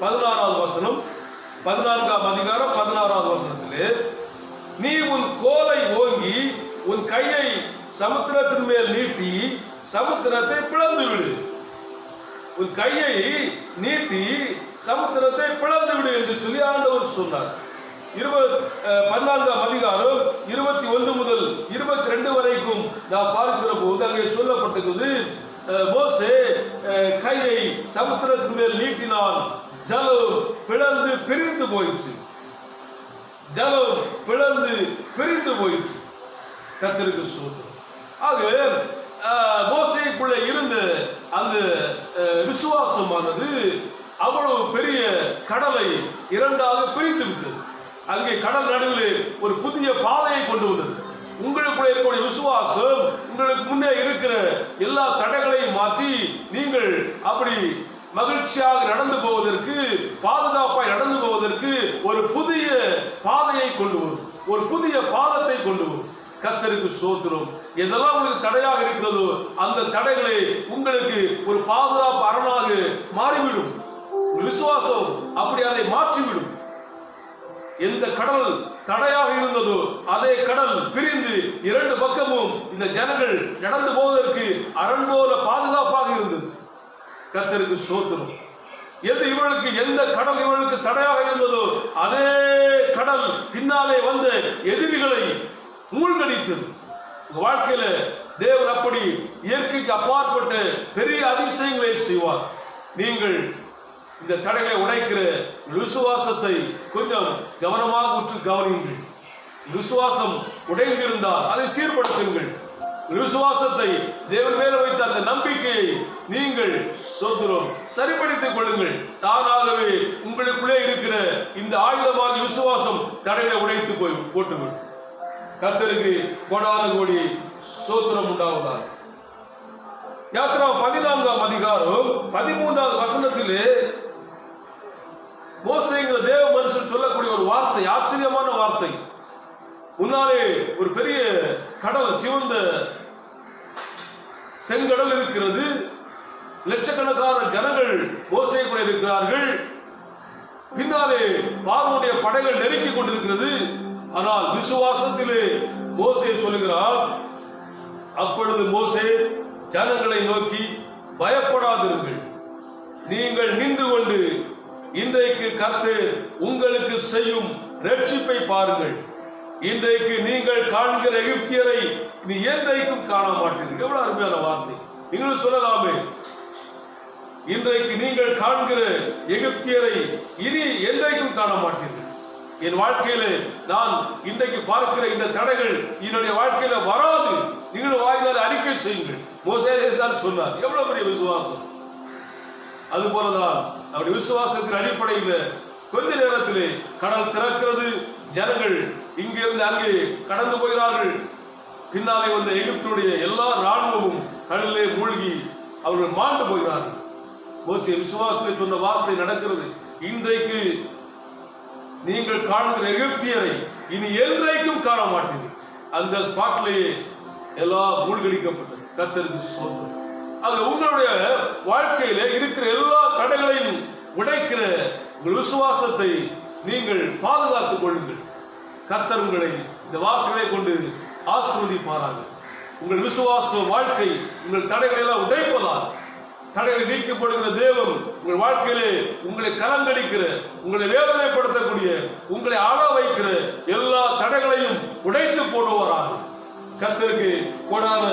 16வது வசனம், 14ஆம் அதிகாரம் 16வது வசனத்திலே, நீ உன் கோலை ஓங்கி உன் கையை சமுத்திரத்தின் மேல் நீட்டி சமுத்திரத்தை பிளந்து விடு. உன் கையை நீட்டி சமுத்திரத்தை பிளந்து விடு என்று சொல்லி ஆண்டவர் சொன்னார். 14ஆம் அதிகாரம் 21 முதல் 22 வரைக்கும் நாம் பார்க்கிற போது அங்கே சொல்லப்பட்டிருக்கிறது, மோசே கையை சமுத்திரத்தின் மேல் நீட்டினான், ஜலம் பிளந்து பிரிந்து போயிற்று. ஜலம் பிளந்து பிரிந்து போயிற்று. கர்த்தருக்கு ஸ்தோத்திரம். ஆக மோசேக்குள்ள இருந்த அந்த விசுவாசமானது அவ்வளவு பெரிய கடலை இரண்டாக பிரித்து விட்டது. அங்கே கடல் நடுவில் ஒரு புதிய பாதையை கொண்டு வந்தது. உங்களுக்குள்ள இருக்கக்கூடிய விசுவாசம் உங்களுக்கு முன்னே இருக்கிற எல்லா தடைகளையும் மாற்றி நீங்கள் அப்படி மகிழ்ச்சியாக நடந்து போவதற்கு, பாதுகாப்பாய் நடந்து போவதற்கு ஒரு புதிய பாதையை கொண்டு வரும், ஒரு புதிய பாதத்தை கொண்டு வரும். கர்த்தருக்கு ஸ்தோத்திரம். எதெல்லாம் உங்களுக்கு தடையாக இருக்கிறதோ அந்த தடைகளை உங்களுக்கு ஒரு பாதுகாப்பு அரணாக மாறிவிடும். விசுவாசம் அப்படி அதை மாற்றிவிடும். எந்த கடல் தடையாக இருந்ததோ அதே கடல் பிரிந்து இரண்டு பக்கமும் இந்த ஜனங்கள் நடந்து போவதற்கு அரண் போல பாதுகாப்பாக இருந்தது. கர்த்தருக்கு ஸ்தோத்திரம். எது இவர்களுக்கு, எந்த கடல் இவர்களுக்கு தடையாக இருந்ததோ அதே கடல் பின்னாலே வந்த எதிரிகளை மூழ்கடித்தது. வாழ்க்கையில தேவன் அப்படி இயற்கைக்கு அப்பாற்பட்ட பெரிய அதிசயங்களை செய்வார். நீங்கள் இந்த தடைகளை உடைக்கிற விசுவாசத்தை கொஞ்சம் கவனமாக உற்று கவனியுங்கள். விசுவாசம் உடைந்திருந்தால் அதை சீர்படுத்துங்கள். விசுவாசத்தை தேவன் மேல வைத்த அந்த நம்பிக்கையை நீங்கள் சொத்துரும் சரிப்படுத்திக் கொள்ளுங்கள். தானாகவே உங்களுக்குள்ளே இருக்கிற இந்த ஆயுதமாக விசுவாசம் தடைகளை உடைத்து போட்டுவிடும். கர்த்தருக்கு கோடான கோடி ஸ்தோத்திரம் உண்டாவதாக. யாத்திரா 14ஆம் அதிகாரம் 13வது வசனத்திலே மோசேங்கிற தேவ மனுஷன் சொல்லக்கூடிய ஒரு வார்த்தை, ஆச்சரியமான வார்த்தை. முன்னாலே ஒரு பெரிய கடல், சிவந்த செங்கடல் இருக்கிறது. லட்சக்கணக்கான ஜனங்கள் மோசே கூட இருக்கிறார்கள். பின்னாலே பார்வோனுடைய படைகள் நெருங்கிக் கொண்டிருக்கிறது. ஆனால் விசுவாசத்திலே மோசே சொல்லுகிறார். அப்பொழுது மோசே ஜனங்களை நோக்கி, பயப்படாதிருங்கள், நீங்கள் நின்று கொண்டு இன்றைக்கு கர்த்தர் உங்களுக்கு செய்யும் ரட்சிப்பை பாருங்கள். இன்றைக்கு நீங்கள் காண்கிற எகிப்தியரை நீ என்றைக்கும் காண மாட்டீர்கள். எவ்வளவு அருமையான வார்த்தை! நீங்களும் சொல்லலாமே, இன்றைக்கு நீங்கள் காண்கிற எகிப்தியரை இனி என்றைக்கும் காண மாட்டீர்கள். என் வாழ்க்கையில நான் இன்றைக்கு பார்க்கிற இந்த தடைகள் என்னுடைய வாழ்க்கையில வராது. நீங்கள் வாயினால் அறிக்கை செய்யுங்கள். மோசே தான் சொன்னார். எவ்வளவு பெரிய விசுவாசம்! அது போலதான் அவருடைய விசுவாசத்தின் அடிப்படையில் கொஞ்ச நேரத்திலே கடல் திறக்கிறது. ஜனங்கள் இங்கிருந்து அங்கே கடந்து போகிறார்கள். பின்னாலே வந்த எகிப்துடைய எல்லா ராணுவமும் கடலிலே மூழ்கி அவர்கள் மாண்டு போகிறார்கள். மோசே விசுவாசத்தை சொன்ன வார்த்தை நடக்கிறது. இன்றைக்கு நீங்கள் காண்கிற எகிப்தியரை இனி என்றைக்கும் காண மாட்டீர்கள். அந்த ஸ்பாட்லேயே எல்லாம் மூழ்கடிக்கப்பட்டது. கர்த்தருக்கு ஸ்தோத்திரம். அது உங்களுடைய வாழ்க்கையில இருக்கிற எல்லா தடைகளையும் உடைக்கிற உங்கள் விசுவாசத்தை நீங்கள் பாதுகாத்துக் கொள்ளுங்கள். கர்த்தர் உங்களை இந்த வார்த்தைகளை கொண்டு ஆசீர்வதிப்பாராக. உங்கள் விசுவாச வாழ்க்கை உங்கள் தடைகளை எல்லாம் உடைப்பதால் தடைகளை நீக்கப்படுகிற தேவன் உங்கள் வாழ்க்கையிலே உங்களை கலங்கடிக்கிற, உங்களை வேதனைப்படுத்தக்கூடிய, உங்களை ஆள வைக்கிற எல்லா தடைகளையும் உடைத்து போடுவாராக. கர்த்தருக்கு கோடான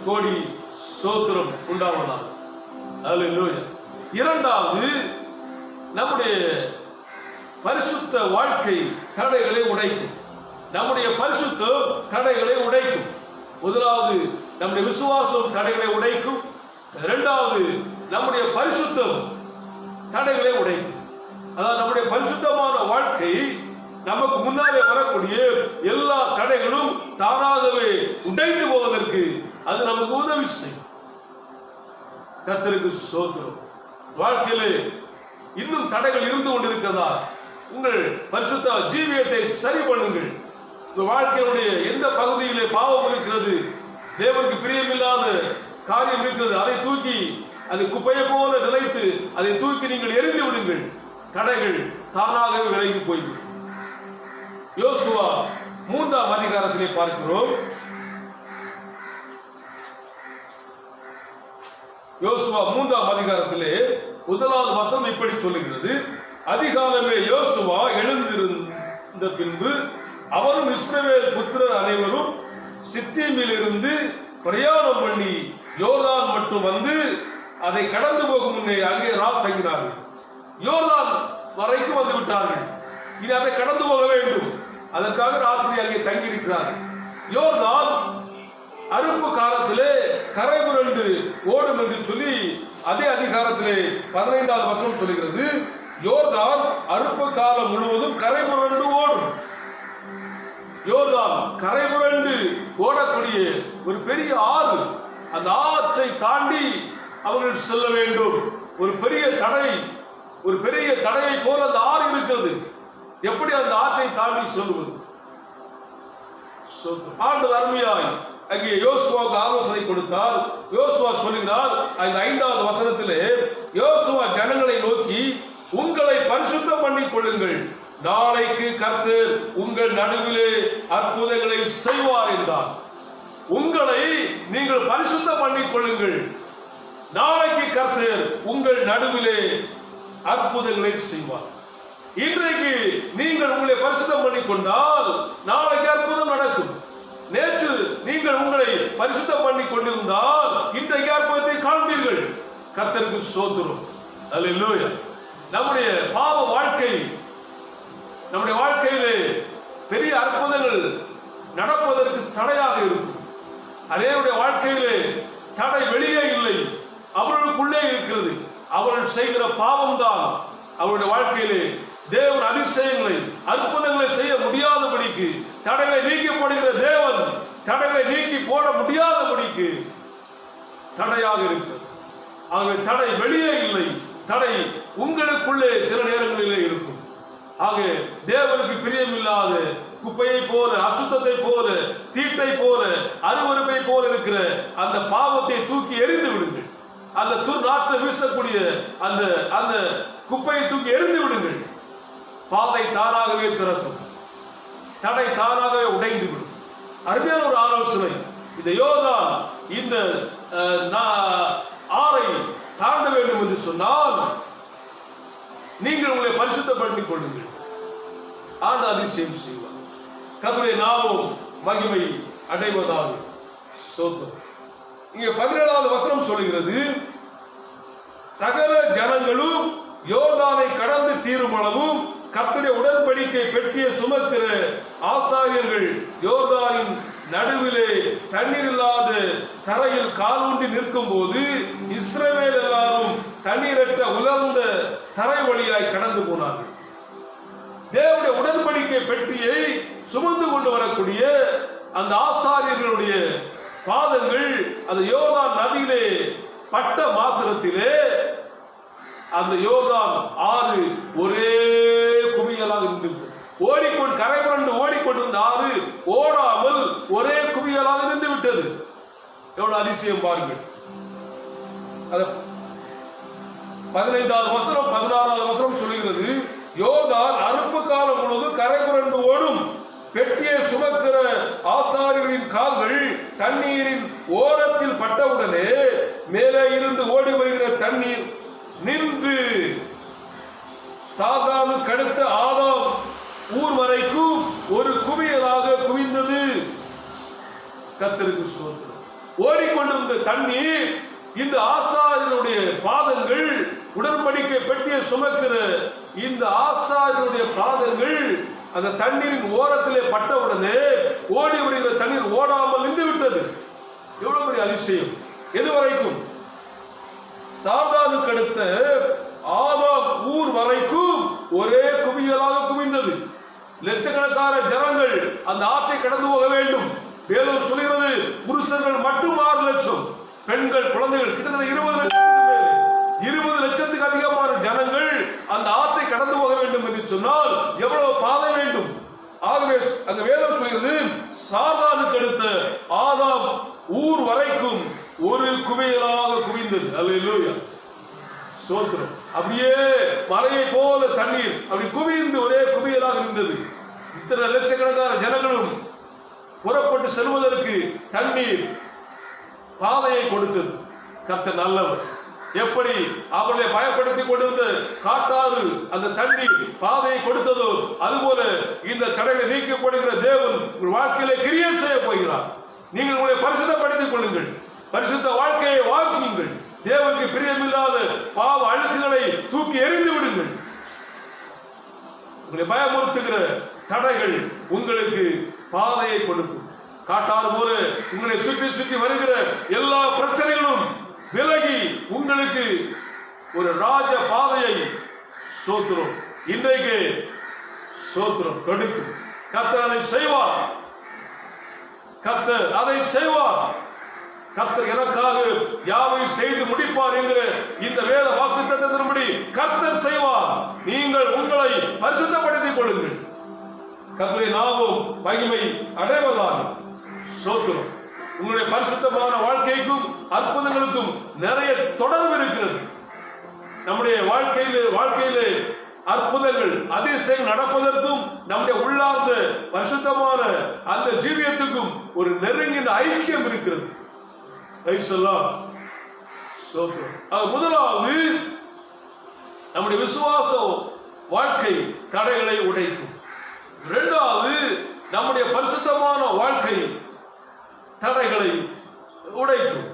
கோடி ஸ்தோத்திரம் உண்டாவதாக. அல்லேலூயா. இரண்டாவது, நம்முடைய பரிசுத்த வாழ்க்கை தடைகளை உடைக்கும். நம்முடைய பரிசுத்தம் தடைகளை உடைக்கும். முதலாவது, நம்முடைய விசுவாசம் தடைகளை உடைக்கும். இரண்டாவது, நம்முடைய பரிசுத்தம் தடைகளை உடைக்கும். அதாவது நம்முடைய பரிசுத்தமான வாழ்க்கை நமக்கு முன்னாலே வரக்கூடிய எல்லா தடைகளும் தானாகவே உடைந்து போவதற்கு அது நமக்கு உதவி செய்யும். கர்த்தருக்கு ஸ்தோத்திரம். வாழ்க்கையிலே இன்னும் தடைகள் இருந்து கொண்டிருக்கிறதா? உங்கள் பரிசுத்த ஜீவியத்தை சரி பண்ணுங்கள். உங்கள் வாழ்க்கையினுடைய எந்த பகுதியிலே பாவம் இருக்கிறது, தேவனுக்கு பிரியமில்லாத காரியம் இருக்கிறது, அதை தூக்கி அது குப்பையை போல நிலைத்து அதை தூக்கி நீங்கள் எரிந்து விடுங்கள். தடைகள் தானாகவே விலகி போய்விடும். யோசுவா 3ஆம் அதிகாரத்திலே பார்க்கிறோம். யோசுவா 3ஆம் அதிகாரத்திலே 1வது வசனம் இப்படி சொல்லுகிறது. அதிகாலமே யோசுவா எழுந்திருந்த பின்பு அவரும் இஸ்ரவேல் புத்திரர் அனைவரும் சித்தீமில் இருந்து பிரயாணம் பண்ணி யோர்தான் மட்டும் வந்து அதை கடந்து போகும் முன்னே அங்கே ராத் தங்கினார்கள். யோர்தான் வரைக்கும் வந்து விட்டார்கள். இனி அதை கடந்து போக வேண்டும். அதற்காக ராத்திரி அங்கே தங்கி இருக்கிறார்கள். யோர்தான் அறுப்பு காலத்திலே கரை புரண்டு ஓடும் என்று சொல்லி அதே அதிகாரத்திலே 15வது வசனம் சொல்லுகிறது. யோர்தான் அறுப்பு காலம் முழுவதும் கரை புரண்டு ஓடும். யோர்தான் கரை புரண்டு ஓடக்கூடிய ஒரு பெரிய ஆறு. அந்த ஆற்றை தாண்டி அவர்கள் செல்ல வேண்டும். ஒரு பெரிய தடையை போல அந்த ஆறு இருக்கிறது. எப்படி அந்த ஆற்றை தாண்டி செல்வது? ஆண்டவர் அருமையாய் அங்கே யோசுவாவுக்கு ஆலோசனை கொடுத்தார். யோசுவா சொல்லுகிறார், அந்த 5வது வசனத்திலே யோசுவா ஜனங்களை நோக்கி, உங்களை பரிசுத்தம் பண்ணிக் கொள்ளுங்கள், நாளைக்கு கர்த்தர் உங்கள் நடுவிலே அற்புதங்களை செய்வார் என்றார். உங்களை நீங்கள் பரிசுத்தம் பண்ணிக் கொள்ளுங்கள், நாளைக்கு கர்த்தர் உங்கள் நடுவிலே அற்புதங்களை செய்வார். இன்றைக்கு நீங்கள் உங்களை பரிசுத்தம் பண்ணிக் கொண்டால் நாளைக்கு அற்புதம் நடக்கும். நேற்று நீங்கள் உங்களை பரிசுத்தம் பண்ணி கொண்டிருந்தால் இன்றைக்கு அற்புதத்தை காண்பீர்கள். கர்த்தருக்கு ஸ்தோத்திரம். அல்லேலூயா. நம்முடைய பாவ வாழ்க்கை, நம்முடைய வாழ்க்கையிலே பெரிய அற்புதங்கள் நடப்பதற்கு தடையாக இருக்கும். அதேனுடைய வாழ்க்கையிலே தடை வெளியே இல்லை, அவர்களுக்குள்ளே இருக்கிறது. அவர்கள் செய்கிற பாவம் தான் அவருடைய வாழ்க்கையிலே தேவன் அதிசயங்களை அற்புதங்களை செய்ய முடியாதபடிக்கு, தடைகளை நீக்கப்படுகிற தேவன் தடைகளை நீக்கி போட முடியாதபடிக்கு தடையாக இருக்கிறது. ஆகவே தடை வெளியே இல்லை, தடை உங்களுக்குள்ளே சில நேரங்களிலே இருக்கும். ஆக தேவனுக்கு பிரியமில்லாத குப்பையை போல, அசுத்தத்தை போல, தீட்டை போல, அருவருப்பை போல இருக்கிற அந்த பாவத்தை தூக்கி எறிந்து விடுங்கள். அந்த துர்நாற்றம் வீசக்கூடிய அந்த அந்த குப்பையை தூக்கி எறிந்து விடுங்கள். பாதை தானாகவே திறக்கும், தடை தானாகவே உடைந்து விடும். அருமையான ஒரு ஆலோசனை. இந்த யோர்தான் இந்த ஆறை தாண்ட வேண்டும் என்று சொன்னால் நீங்கள் உங்களை பரிசுத்தப்படுத்திக் கொள்ளுங்கள். ஆண்டு அதிசயம் செய்வார். கர்த்தருடைய நாமம் மகிமை அடைவதாக. ஸ்தோத்திரம். இங்கே 17வது வசனம் சொல்கிறது, சகல ஜனங்களும் யோர்தானை கடந்து தீரும் அளவும் கர்த்தருடைய உடன்படிக்கை பெட்டியை சுமக்கிற ஆசாரியர்கள் யோர்தானின் நடுவிலே தண்ணீர் இல்லாத தரையில் கால் ஊன்றி நிற்கும் போது இஸ்ரவேல் எல்லாரும் தண்ணீரற்ற உலர்ந்த தரை வழியாய் கடந்து போனார்கள். தேவனுடைய உடன்படிக்கை பெட்டியை சுமந்து கொண்டு வரக்கூடிய அந்த ஆசாரியர்களுடைய பாதங்கள் அந்த யோர்தான் நதியிலே பட்ட மாத்திரத்திலே அந்த யோர்தான் ஆறு ஒரே குவியலாக இருந்தது. ஓடிக்கொண்டு கரை புரண்டு ஓடிக்கொண்டிருந்த ஆறு ஓடாமல் ஒரே குவியலாக நின்று விட்டது. எவ்வளவு அதிசயம் பாருங்கள். 15வது வசனம் 16வது வசனம் சொல்லுகிறது, யோர்தான் அறுப்பு காலம் முழுவதும் கரை புரண்டு ஓடும். பெட்டியை சுமக்கிற ஆசாரிகளின் கால்கள் தண்ணீரின் ஓரத்தில் பட்டவுடனே மேலே இருந்து ஓடி வருகிற தண்ணீர் நின்று சாத்தானுக்கு அடுத்த ஆதாம் ஊர் வரைக்கும் ஒரு குவியலாக குவிந்தது. கர்த்தருக்கு ஸ்தோத்திரம். ஓடிக்கொண்டிருந்த தண்ணீர் இந்த ஆசாரியனுடைய பாதங்கள், உடன்படிக்கை பெட்டியை சுமக்கிற இந்த ஆசாரியனுடைய பாதங்கள் அந்த தண்ணீரின் ஓரத்திலே பட்டவுடனே ஓடி வருகிற தண்ணீர் ஓடாமல் நின்று விட்டது. எவ்வளவு பெரிய அதிசயம்! எதுவரைக்கும்? சாத்தானுக்கு அடுத்த ஆதாம் ஊர் வரைக்கும் ஒரே குவியலாக குவிந்தது. லட்சக்கணக்கான ஜனங்கள் அந்த ஆற்றை கடந்து போக வேண்டும். வேலூர் சொல்கிறது, புருஷர்கள் மட்டும் 6 லட்சம், பெண்கள் குழந்தைகள் கிட்டத்தட்ட 20 லட்சத்துக்கு மேலே, 20 லட்சத்துக்கு அதிகமான ஜனங்கள் அந்த ஆற்றை கடந்து போக வேண்டும் என்று சொன்னால் எவ்வளவு பாதை வேண்டும்? ஆகவே அந்த வேதம் சொல்கிறது, சாத்தானுக்கு அடுத்த ஆதாம் ஊர் வரைக்கும் ஒரு குவியலாக குவிந்தது. அல்லேலூயா, ஸ்தோத்திரம். அப்படியே மலையை போல தண்ணீர் அப்படி குவிந்து ஒரே குவியலாக நின்றது. இத்தனை லட்சக்கணக்கான ஜனங்களும் புறப்பட்டு செல்வதற்கு தண்ணீர் பாதையை கொடுத்தது. கர்த்தர் நல்லவர். எப்படி அவர்களை பயப்படுத்தி கொண்டிருந்த காட்டாறு அந்த தண்ணீர் பாதையை கொடுத்ததோ அதுபோல இந்த தடையை நீக்கப்படுகிற தேவன் உங்கள் வாழ்க்கையிலே கிரியை செய்ய போகிறார். நீங்கள் உங்களை பரிசுத்தப்படுத்திக் கொள்ளுங்கள். பரிசுத்த வாழ்க்கையை வாழ்த்துங்கள். தேவனுக்கு பிரியமில்லாத பாவ அழுக்குகளை தூக்கி எறிந்து விடுங்கள். உங்களை பயமுறுத்துகிற தடைகள் உங்களுக்கு பாதையை கொடுக்கும். காட்டாறு போல உங்களை சுற்றி சுற்றி வருகிற எல்லா பிரச்சனைகளும் விலகி உங்களுக்கு ஒரு ராஜ பாதையை சோத்திரம் இன்றைக்கு சோத்திரம் கொடுக்கும். கர்த்தர் அதை செய்வார். கர்த்தர் அதை செய்வார். கர்த்தர் எனக்காக யாவை செய்து முடிப்பார் என்கிற இந்த வேத வாக்குத்தத்தத்தின்படி கர்த்தர் செய்வார். நீங்கள் உங்களை பரிசுத்தப்படுத்திக் கொள்ளுங்கள். கர்த்தருடைய நாமம் மகிமை அடைவதாக. சோத்திரம். உங்களுடைய பரிசுத்தமான வாழ்க்கைக்கும் அற்புதங்களுக்கும் நிறைய தொடர்பு இருக்கிறது. நம்முடைய வாழ்க்கையிலே அற்புதங்கள் அதிசயங்கள் நடப்பதற்கும் நம்முடைய உள்ளார்ந்த பரிசுத்தமான அந்த ஜீவியத்துக்கும் ஒரு நெருங்கின ஐக்கியம் இருக்கிறது. முதலாவது நம்முடைய விசுவாச வாழ்க்கை தடைகளை உடைக்கும். இரண்டாவது நம்முடைய பரிசுத்தமான வாழ்க்கை தடைகளை உடைக்கும்.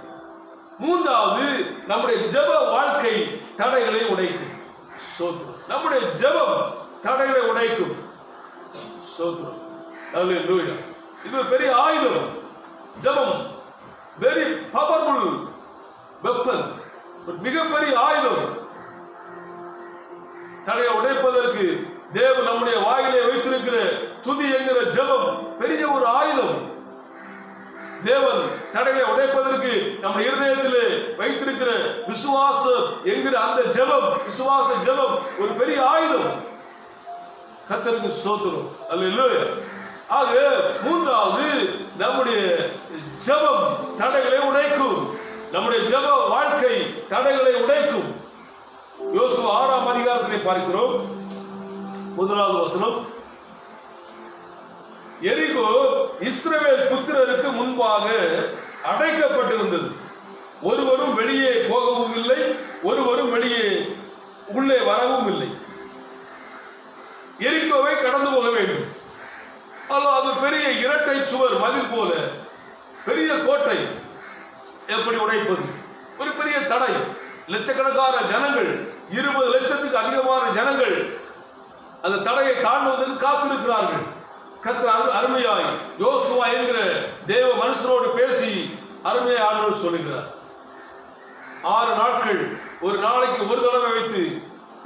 மூன்றாவது நம்முடைய ஜெப வாழ்க்கை தடைகளை உடைக்கும். சோத்திரம். நம்முடைய ஜெபம் தடைகளை உடைக்கும். சோத்திரம். அல்லேலூயா. இது பெரிய ஆயுதம். ஜெபம் வெரி பவர்ஃபுல் வெப்பன். மிகப்பெரிய ஆயுதம். தடையை உடைப்பதற்கு தேவன் நம்முடைய வாயிலே வைத்திருக்கிற துதி என்கிற ஜெபம் பெரிய ஒரு ஆயுதம். தேவன் தடையை உடைப்பதற்கு நம்முடைய இருதயத்திலே வைத்திருக்கிற விசுவாசம் என்கிற அந்த ஜெபம், விசுவாச ஜெபம் ஒரு பெரிய ஆயுதம். கர்த்தருக்கு ஸ்தோத்திரம். அல்லேலூயா. ஆக மூன்றாவது, நம்முடைய ஜெபம் தடைகளை உடைக்கும். நம்முடைய ஜெப வாழ்க்கை தடைகளை உடைக்கும். யோசுவா 6ஆம் அதிகாரத்திலே பார்க்கிறோம். 1வது வசனம். எரிகோ இஸ்ரவேல் புத்திரருக்கு முன்பாக அடைக்கப்பட்டிருந்தது. ஒருவரும் வெளியே போகவும் இல்லை, ஒருவரும் வெளியே உள்ளே வரவும் இல்லை. எரிகோவை கடந்து போக வேண்டும். அது பெரிய இரட்டை சுவர் மதில் போல பெரிய கோட்டை. எப்படி உடைப்பது? ஒரு பெரிய தடை. லட்சக்கணக்கான ஜனங்கள், 20 லட்சத்துக்கு அதிகமான ஜனங்கள் அந்த தடையை தாண்டுவதற்கு காத்திருக்கிறார்கள். கர்த்தர் அருமையாய் யோசுவா என்கிற தேவ மனுஷனோடு பேசி அருமையாய் ஆண்டவர் சொல்லுகிறார். 6 நாட்கள், ஒரு நாளைக்கு ஒரு தடவை வைத்து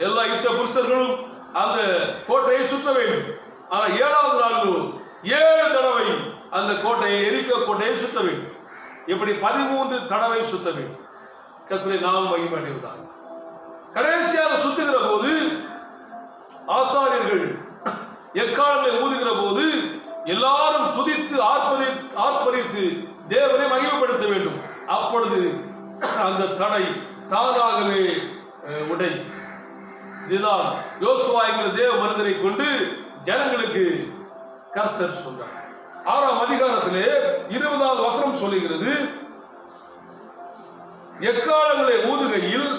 எல்லா யுத்த புருஷர்களும் அந்த கோட்டையை சுற்ற வேண்டும். ஆனால் 7வது நாளிலும் 7 தடவை அந்த கோட்டையை, எரிகோ கோட்டையை சுற்ற வேண்டும். எப்படி 13 தடவை சுத்த வேண்டும். கர்த்தரை நாம் மகிமையடைவதாக. கடைசியாக சுத்துகிற போது ஆசாரியர்கள் எக்காலங்களை ஊதுகிற போது எல்லாரும் துதித்து ஆர்ப்பரித்து தேவனை மகிமைப்படுத்த வேண்டும். அப்பொழுது அந்த தடை தானாகவே உடை. இதுதான் யோசுவா என்கிற தேவ மனிதரை கொண்டு ஜனங்களுக்கு கர்த்தர் சொன்னார். 6ஆம் அதிகாரத்திலே 20வது வசனம் சொல்லுகிறது, எக்காலங்களை ஊதுகையில்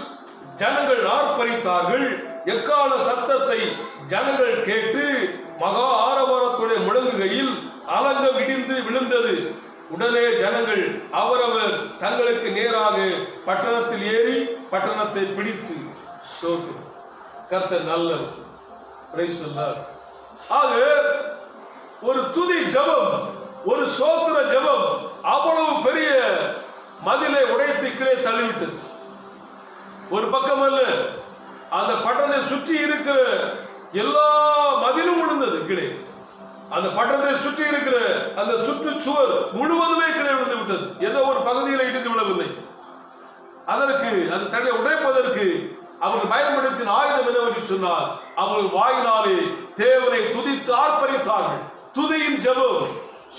ஜனங்கள் ஆர்ப்பரித்தார்கள். எக்கால சத்தத்தை ஜனங்கள் கேட்டு மகா ஆரவாரத்துடைய முழங்குகையில் அலங்கம் இடிந்து விழுந்தது. உடனே ஜனங்கள் அவரவர் தங்களுக்கு நேராக பட்டணத்தில் ஏறி பட்டணத்தை பிடித்து சோர்த்து. கர்த்தர் நல்லவர். Price the Lord. ஆக ஒரு துதி ஜெபம், ஒரு சோத்திர ஜெபம் அவ்வளவு பெரிய மதிலை உடைத்து கீழே தள்ளிவிட்டது. ஒரு பக்கம் அல்ல, அந்த பட்டணத்தை சுற்றி இருக்கிற எல்லா மதிலும் விழுந்தது கீழே. அந்த பட்டணத்தை சுற்றி இருக்கிற அந்த சுற்றுச்சுவர் முழுவதுமே கீழே விழுந்து விட்டது. ஏதோ ஒரு பகுதியில் இடிந்து விழவில்லை. அதற்கு அந்த தடையை உடைப்பதற்கு அவர்கள் பயன்படுத்தின ஆயுதம் என்னவென்று சொன்னால், அவர்கள் வாயினாலே தேவனை துதித்து ஆர்ப்பரித்தார்கள். துதியின் ஜெபம்,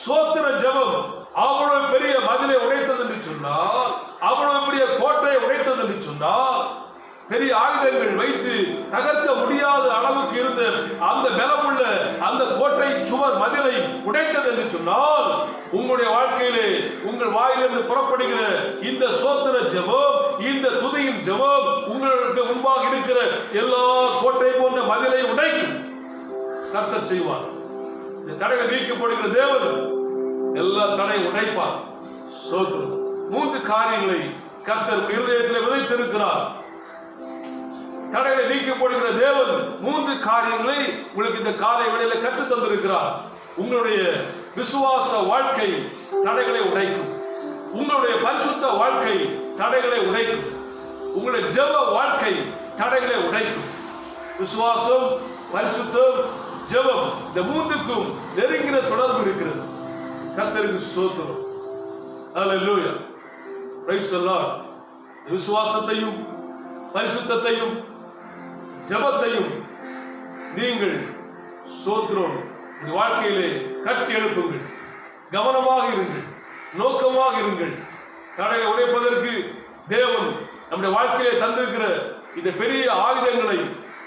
சோத்திர ஜெபம் அவ்வளவு பெரிய மதிலை உடைத்தது என்று சொன்னால், அவ்வளவு பெரிய கோட்டையை உடைத்தது என்று சொன்னால், பெரிய ஆயுதங்கள் வைத்து தகர்க்க முடியாத அளவுக்கு இருந்த அந்த பலமுள்ள அந்த கோட்டை சுவர் மதிலை உடைத்தது என்று சொன்னால், உங்களுடைய வாழ்க்கையிலே உங்கள் வாயிலிருந்து புறப்படுகிற இந்த சோத்திர ஜெபம், இந்த துதியின் ஜெபம் உங்களுக்கு முன்பாக இருக்கிற எல்லா கோட்டை போன்ற மதிலை உடைக்கும். கர்த்தர் செய்வார். இந்த தடைகள் நீக்கப்படுகிற தேவன் எல்லா தடை உடைப்பார். சோத்திரம். 3 காரியங்களை கர்த்தர் இருதயத்தில் விதைத்திருக்கிறார். தடைகளை நீக்கப்படுகிற தேவன் 3 காரியங்களை உங்களுக்கு இந்த காலை வேளையில கற்றுத் தந்திருக்கிறார். உங்களுடைய விசுவாச வாழ்க்கை தடைகளை உடைக்கும். உங்களுடைய பரிசுத்த வாழ்க்கை தடைகளை உடைக்கும். உங்களுடைய ஜெப வாழ்க்கை தடைகளை உடைக்கும். விசுவாசம், பரிசுத்தம், ஜெபம், இந்த 3க்கும் நெருங்கின தொடர்பு இருக்கிறது. கர்த்தருக்கு ஸ்தோத்திரம். ஹல்லேலூயா. Praise the Lord. விசுவாசத்தையும் பரிசுத்தத்தையும் ஜெபத்தையும் நீங்கள் ஸ்தோத்திரம் உங்கள் வாழ்க்கையிலே கட்டி எழுப்புங்கள். கவனமாக இருங்கள், நோக்கமாக இருங்கள். தடையை உடைப்பதற்கு தேவன் நம்முடைய வாழ்க்கையிலே தந்திருக்கிற இந்த பெரிய ஆயுதங்களை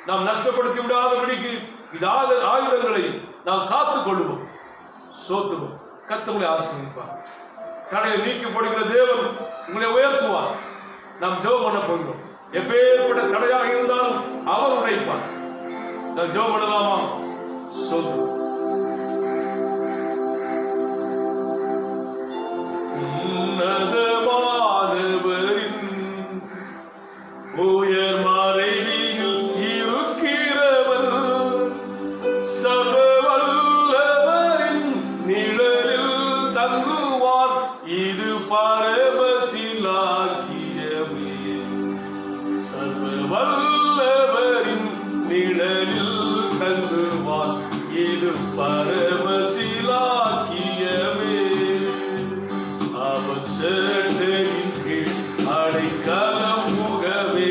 நாம் நஷ்டப்படுத்தி விடாதபடிக்கு இந்த ஆயுதங்களை நாம் காத்துக் கொள்வோம். சோத்துவோம். கர்த்தரை ஆசீர்வதிப்பார். தடையை நீக்கப்படுகிற தேவன் உங்களை உயர்த்துவார். நாம் ஜெபம் பண்ண போகிறோம். எப்பேற்பட்ட தடையாக இருந்தாலும் அவர் உடைப்பார். நாம் ஜெபம் பண்ணலாமா? சோத்துவோம். உயர் மறைவில் இருக்கிறவர், சர்வவல்லவரின் நிழலில் தங்குவார். இது பரமசிலாக்கியமே. சர்வவல்லவரின் நிழலில் தங்குவார். இது பரமசிலாக்கியமே. அவர் சேட்டையின் கீழ் அடைக்கலம் புகவே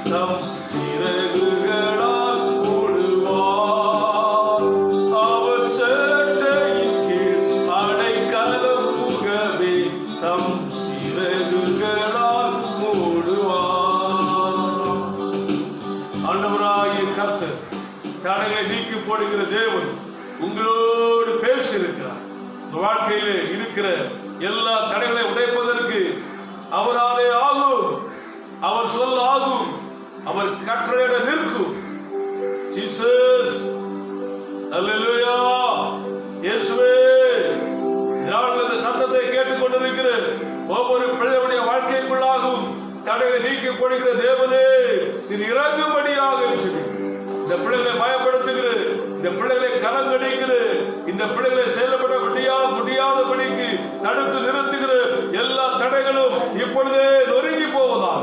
தம் சிறகுகளால் மூடுவார். வாக்குகளால் மூடுவார். ஆண்டவராகிய கர்த்தர் தடைகளை நீக்கி போடுகிற தேவன் உங்களோடு பேசியிருக்கிறார். வாழ்க்கையிலே இருக்கிற எல்லா தடைகளை உடைப்பதற்கு அவராலே ஆகும். அவர் சொல்ல ஆகும். அவர் கட்டளையிட நிற்கும். ஜீசஸ், அல்லேலூயா. இயேசுவே, இந்த சத்தத்தை கேட்டுக்கொண்டிருக்கிற ஒவ்வொரு பிள்ளையுடைய வாழ்க்கைக்குள்ளாகும் தடைகளை நீக்கப்படுகிற தேவனே, நீர் இறங்கும்படியாக இந்த பிள்ளைகளை பயப்படுத்துகிற, இந்த பிள்ளைகளை கலங்கடிக்கிற, இந்த பிள்ளைகளை செயல்பட முடியாதபடிக்கு தடுத்து நிறுத்துகிற எல்லா தடைகளும் இப்பொழுதே நொறுங்கி போவதா.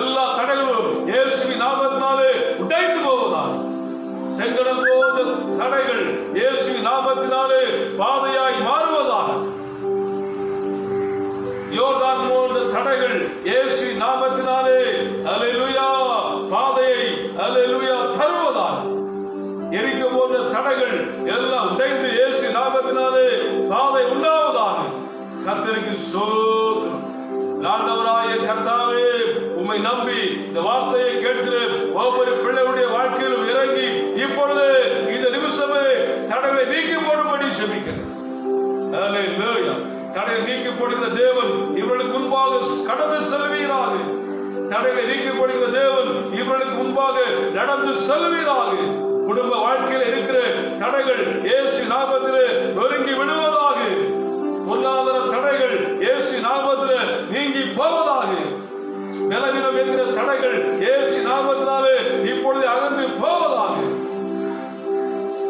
எல்லா தடைகளும் இயேசுவின் நாமத்தினாலே உடைத்து போவதா. செங்கடல் போன்ற தடைகள் இயேசுவின் நாமத்தினாலே பாதையாய் மாறுவதாக. யோர்தான் போன்ற தடைகள் இயேசுவின் நாமத்தினாலே அல்லேலூயா பாதையை அல்லேலூயா தருவதாக. எரிக்க போன்ற தடைகள் எல்லாம் உடைந்து இயேசு நாமத்தினாலே பாதை உண்டாவதாக. கர்த்தருக்கு ஸ்தோத்திரம். ஆண்டவராகிய கர்த்தாவே, உம்மை நம்பி இந்த வார்த்தையை கேட்கிற ஒவ்வொரு பிள்ளையுடைய வாழ்க்கையிலும் இறங்கி இப்பொழுது இந்த நிமிஷமே தடைகளை நீக்கி போடும்படி செபிக்கிறேன். தடையை நீக்கி போடுகிற தேவன் இவர்களுக்கு முன்பாக கடந்து செல்வீராக. தடைகளை நீக்கி போடுகிற தேவன் இவர்களுக்கு முன்பாக நடந்து செல்வீராக. குடும்ப வாழ்க்கையில் இருக்கிற தடைகள் இயேசு நாமத்திலே நொறுங்கி விடுவதாக. பொருளாதார தடைகள் இயேசு நாமத்திலே நீங்கி போவதாக. பலவீனம் என்கிற தடைகள் இயேசு நாமத்தினாலே இப்பொழுது அகன்று போவதாக.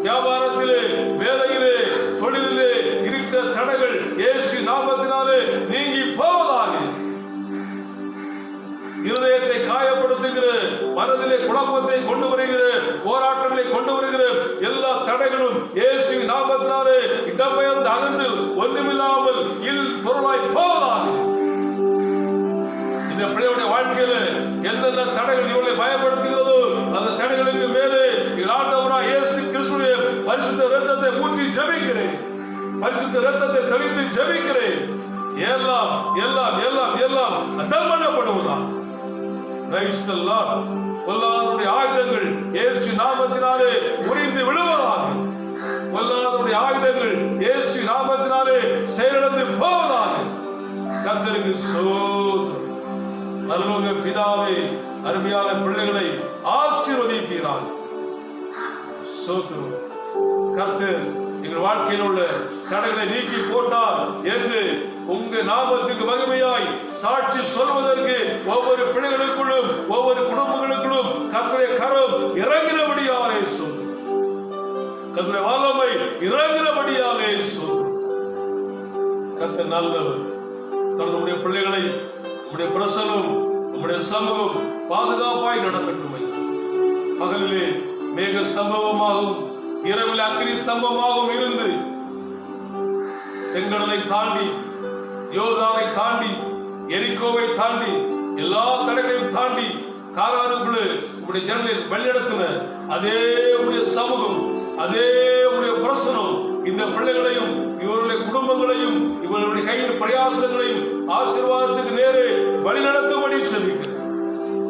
வியாபாரத்திலே, வேலையிலே, தொழிலிலே இருக்கிற தடைகள் இயேசு நாமத்தினாலே நீங்கி போவதாக. இருதயத்தை காயப்படுத்துகிற, மனதிலே குழப்பத்தை கொண்டு வருகிற, போராட்டங்களை கொண்டு வருகிற எல்லா தடைகளும் இயேசு நாமத்தினாலே இடம்பெயர்ந்து அகன்று ஒன்றுமில்லாமல் பொருளாய் போவதாக. இந்த பிள்ளையுடைய வாழ்க்கையில என்னென்ன தடைகள் இவர்களை பயப்படுத்துகிறதோ அந்த தடைகளுக்கு மேலே ஆண்டவராகிய இயேசு கிறிஸ்துவின் பரிசுத்த இரத்தத்தை ஊற்றி ஜெபிக்கிறேன். பரிசுத்த இரத்தத்தை தெளித்து ஜெபிக்கிறேன். எல்லாம் எல்லாம் எல்லாம் எல்லாம் அதான் பண்ணப்படுவதா. பொல்லாதவருடைய ஆயுதங்கள் இயேசு நாமத்தினாலே முறிந்து விழுவதாக. பொல்லாதவருடைய ஆயுதங்கள் இயேசு நாமத்தினாலே செயலிழந்து போவதாக. கர்த்தருக்கு ஸ்தோத்திரம். பரலோக பிதாவே, அருமையான பிள்ளைகளை ஆசீர்வதிப்பீராக. ஸ்தோத்திரம். கர்த்தர் எங்கள் வாழ்க்கையில் உள்ள தடைகளை நீக்கி போட்டார் என்று உங்க நாமத்துக்கு மகிமையாய் சாட்சி சொல்வதற்கு ஒவ்வொரு பிள்ளைகளுக்குள்ளும் ஒவ்வொரு குடும்பங்களுக்குள்ளும் கர்த்தருடைய கரம் இறங்கினபடியாலே சொல். கர்த்தருடைய வல்லமை இறங்கினபடியாலே சொல். கர்த்தர் நல்லவர். நம்முடைய பிள்ளைகளை நம்முடைய பிரசனம், நம்முடைய சமூகம் பாதுகாப்பாய் நடத்தட்டும். பகலிலே மேக ஸ்தம்பமாகவும் இரவில் அக்கினி ஸ்தம்பமாகவும் இருந்து செங்கடலை தாண்டி, யோர்தானை தாண்டி, எரிகோவை தாண்டி, எல்லா தடைகளையும் தாண்டி காரானுக்குள்ளே உங்களுடைய ஜனங்களை வழிநடத்தின அதே உடைய சமூகம், அதே உடைய பிரசனம் இந்த பிள்ளைகளையும் இவருடைய குடும்பங்களையும் இவர்களுடைய கையில் பிரயாசங்களையும் ஆசீர்வாதத்துக்கு நேரே வழிநடத்தும்படி செபிக்கிறேன்.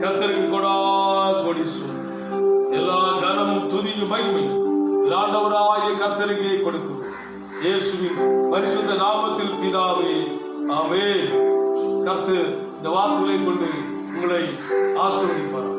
கர்த்தருக்கு கொடி சொல். எல்லா கனமும் துதியும் மகிமையும் ஆண்டவராகிய கர்த்தருக்கே கொடுக்கும். இயேசுவின் பரிசுத்த நாமத்தில் பிதாவே, ஆமென். கர்த்தர் இந்த வார்த்தைகளை கொண்டு உங்களை ஆசீர்வதிப்பார்.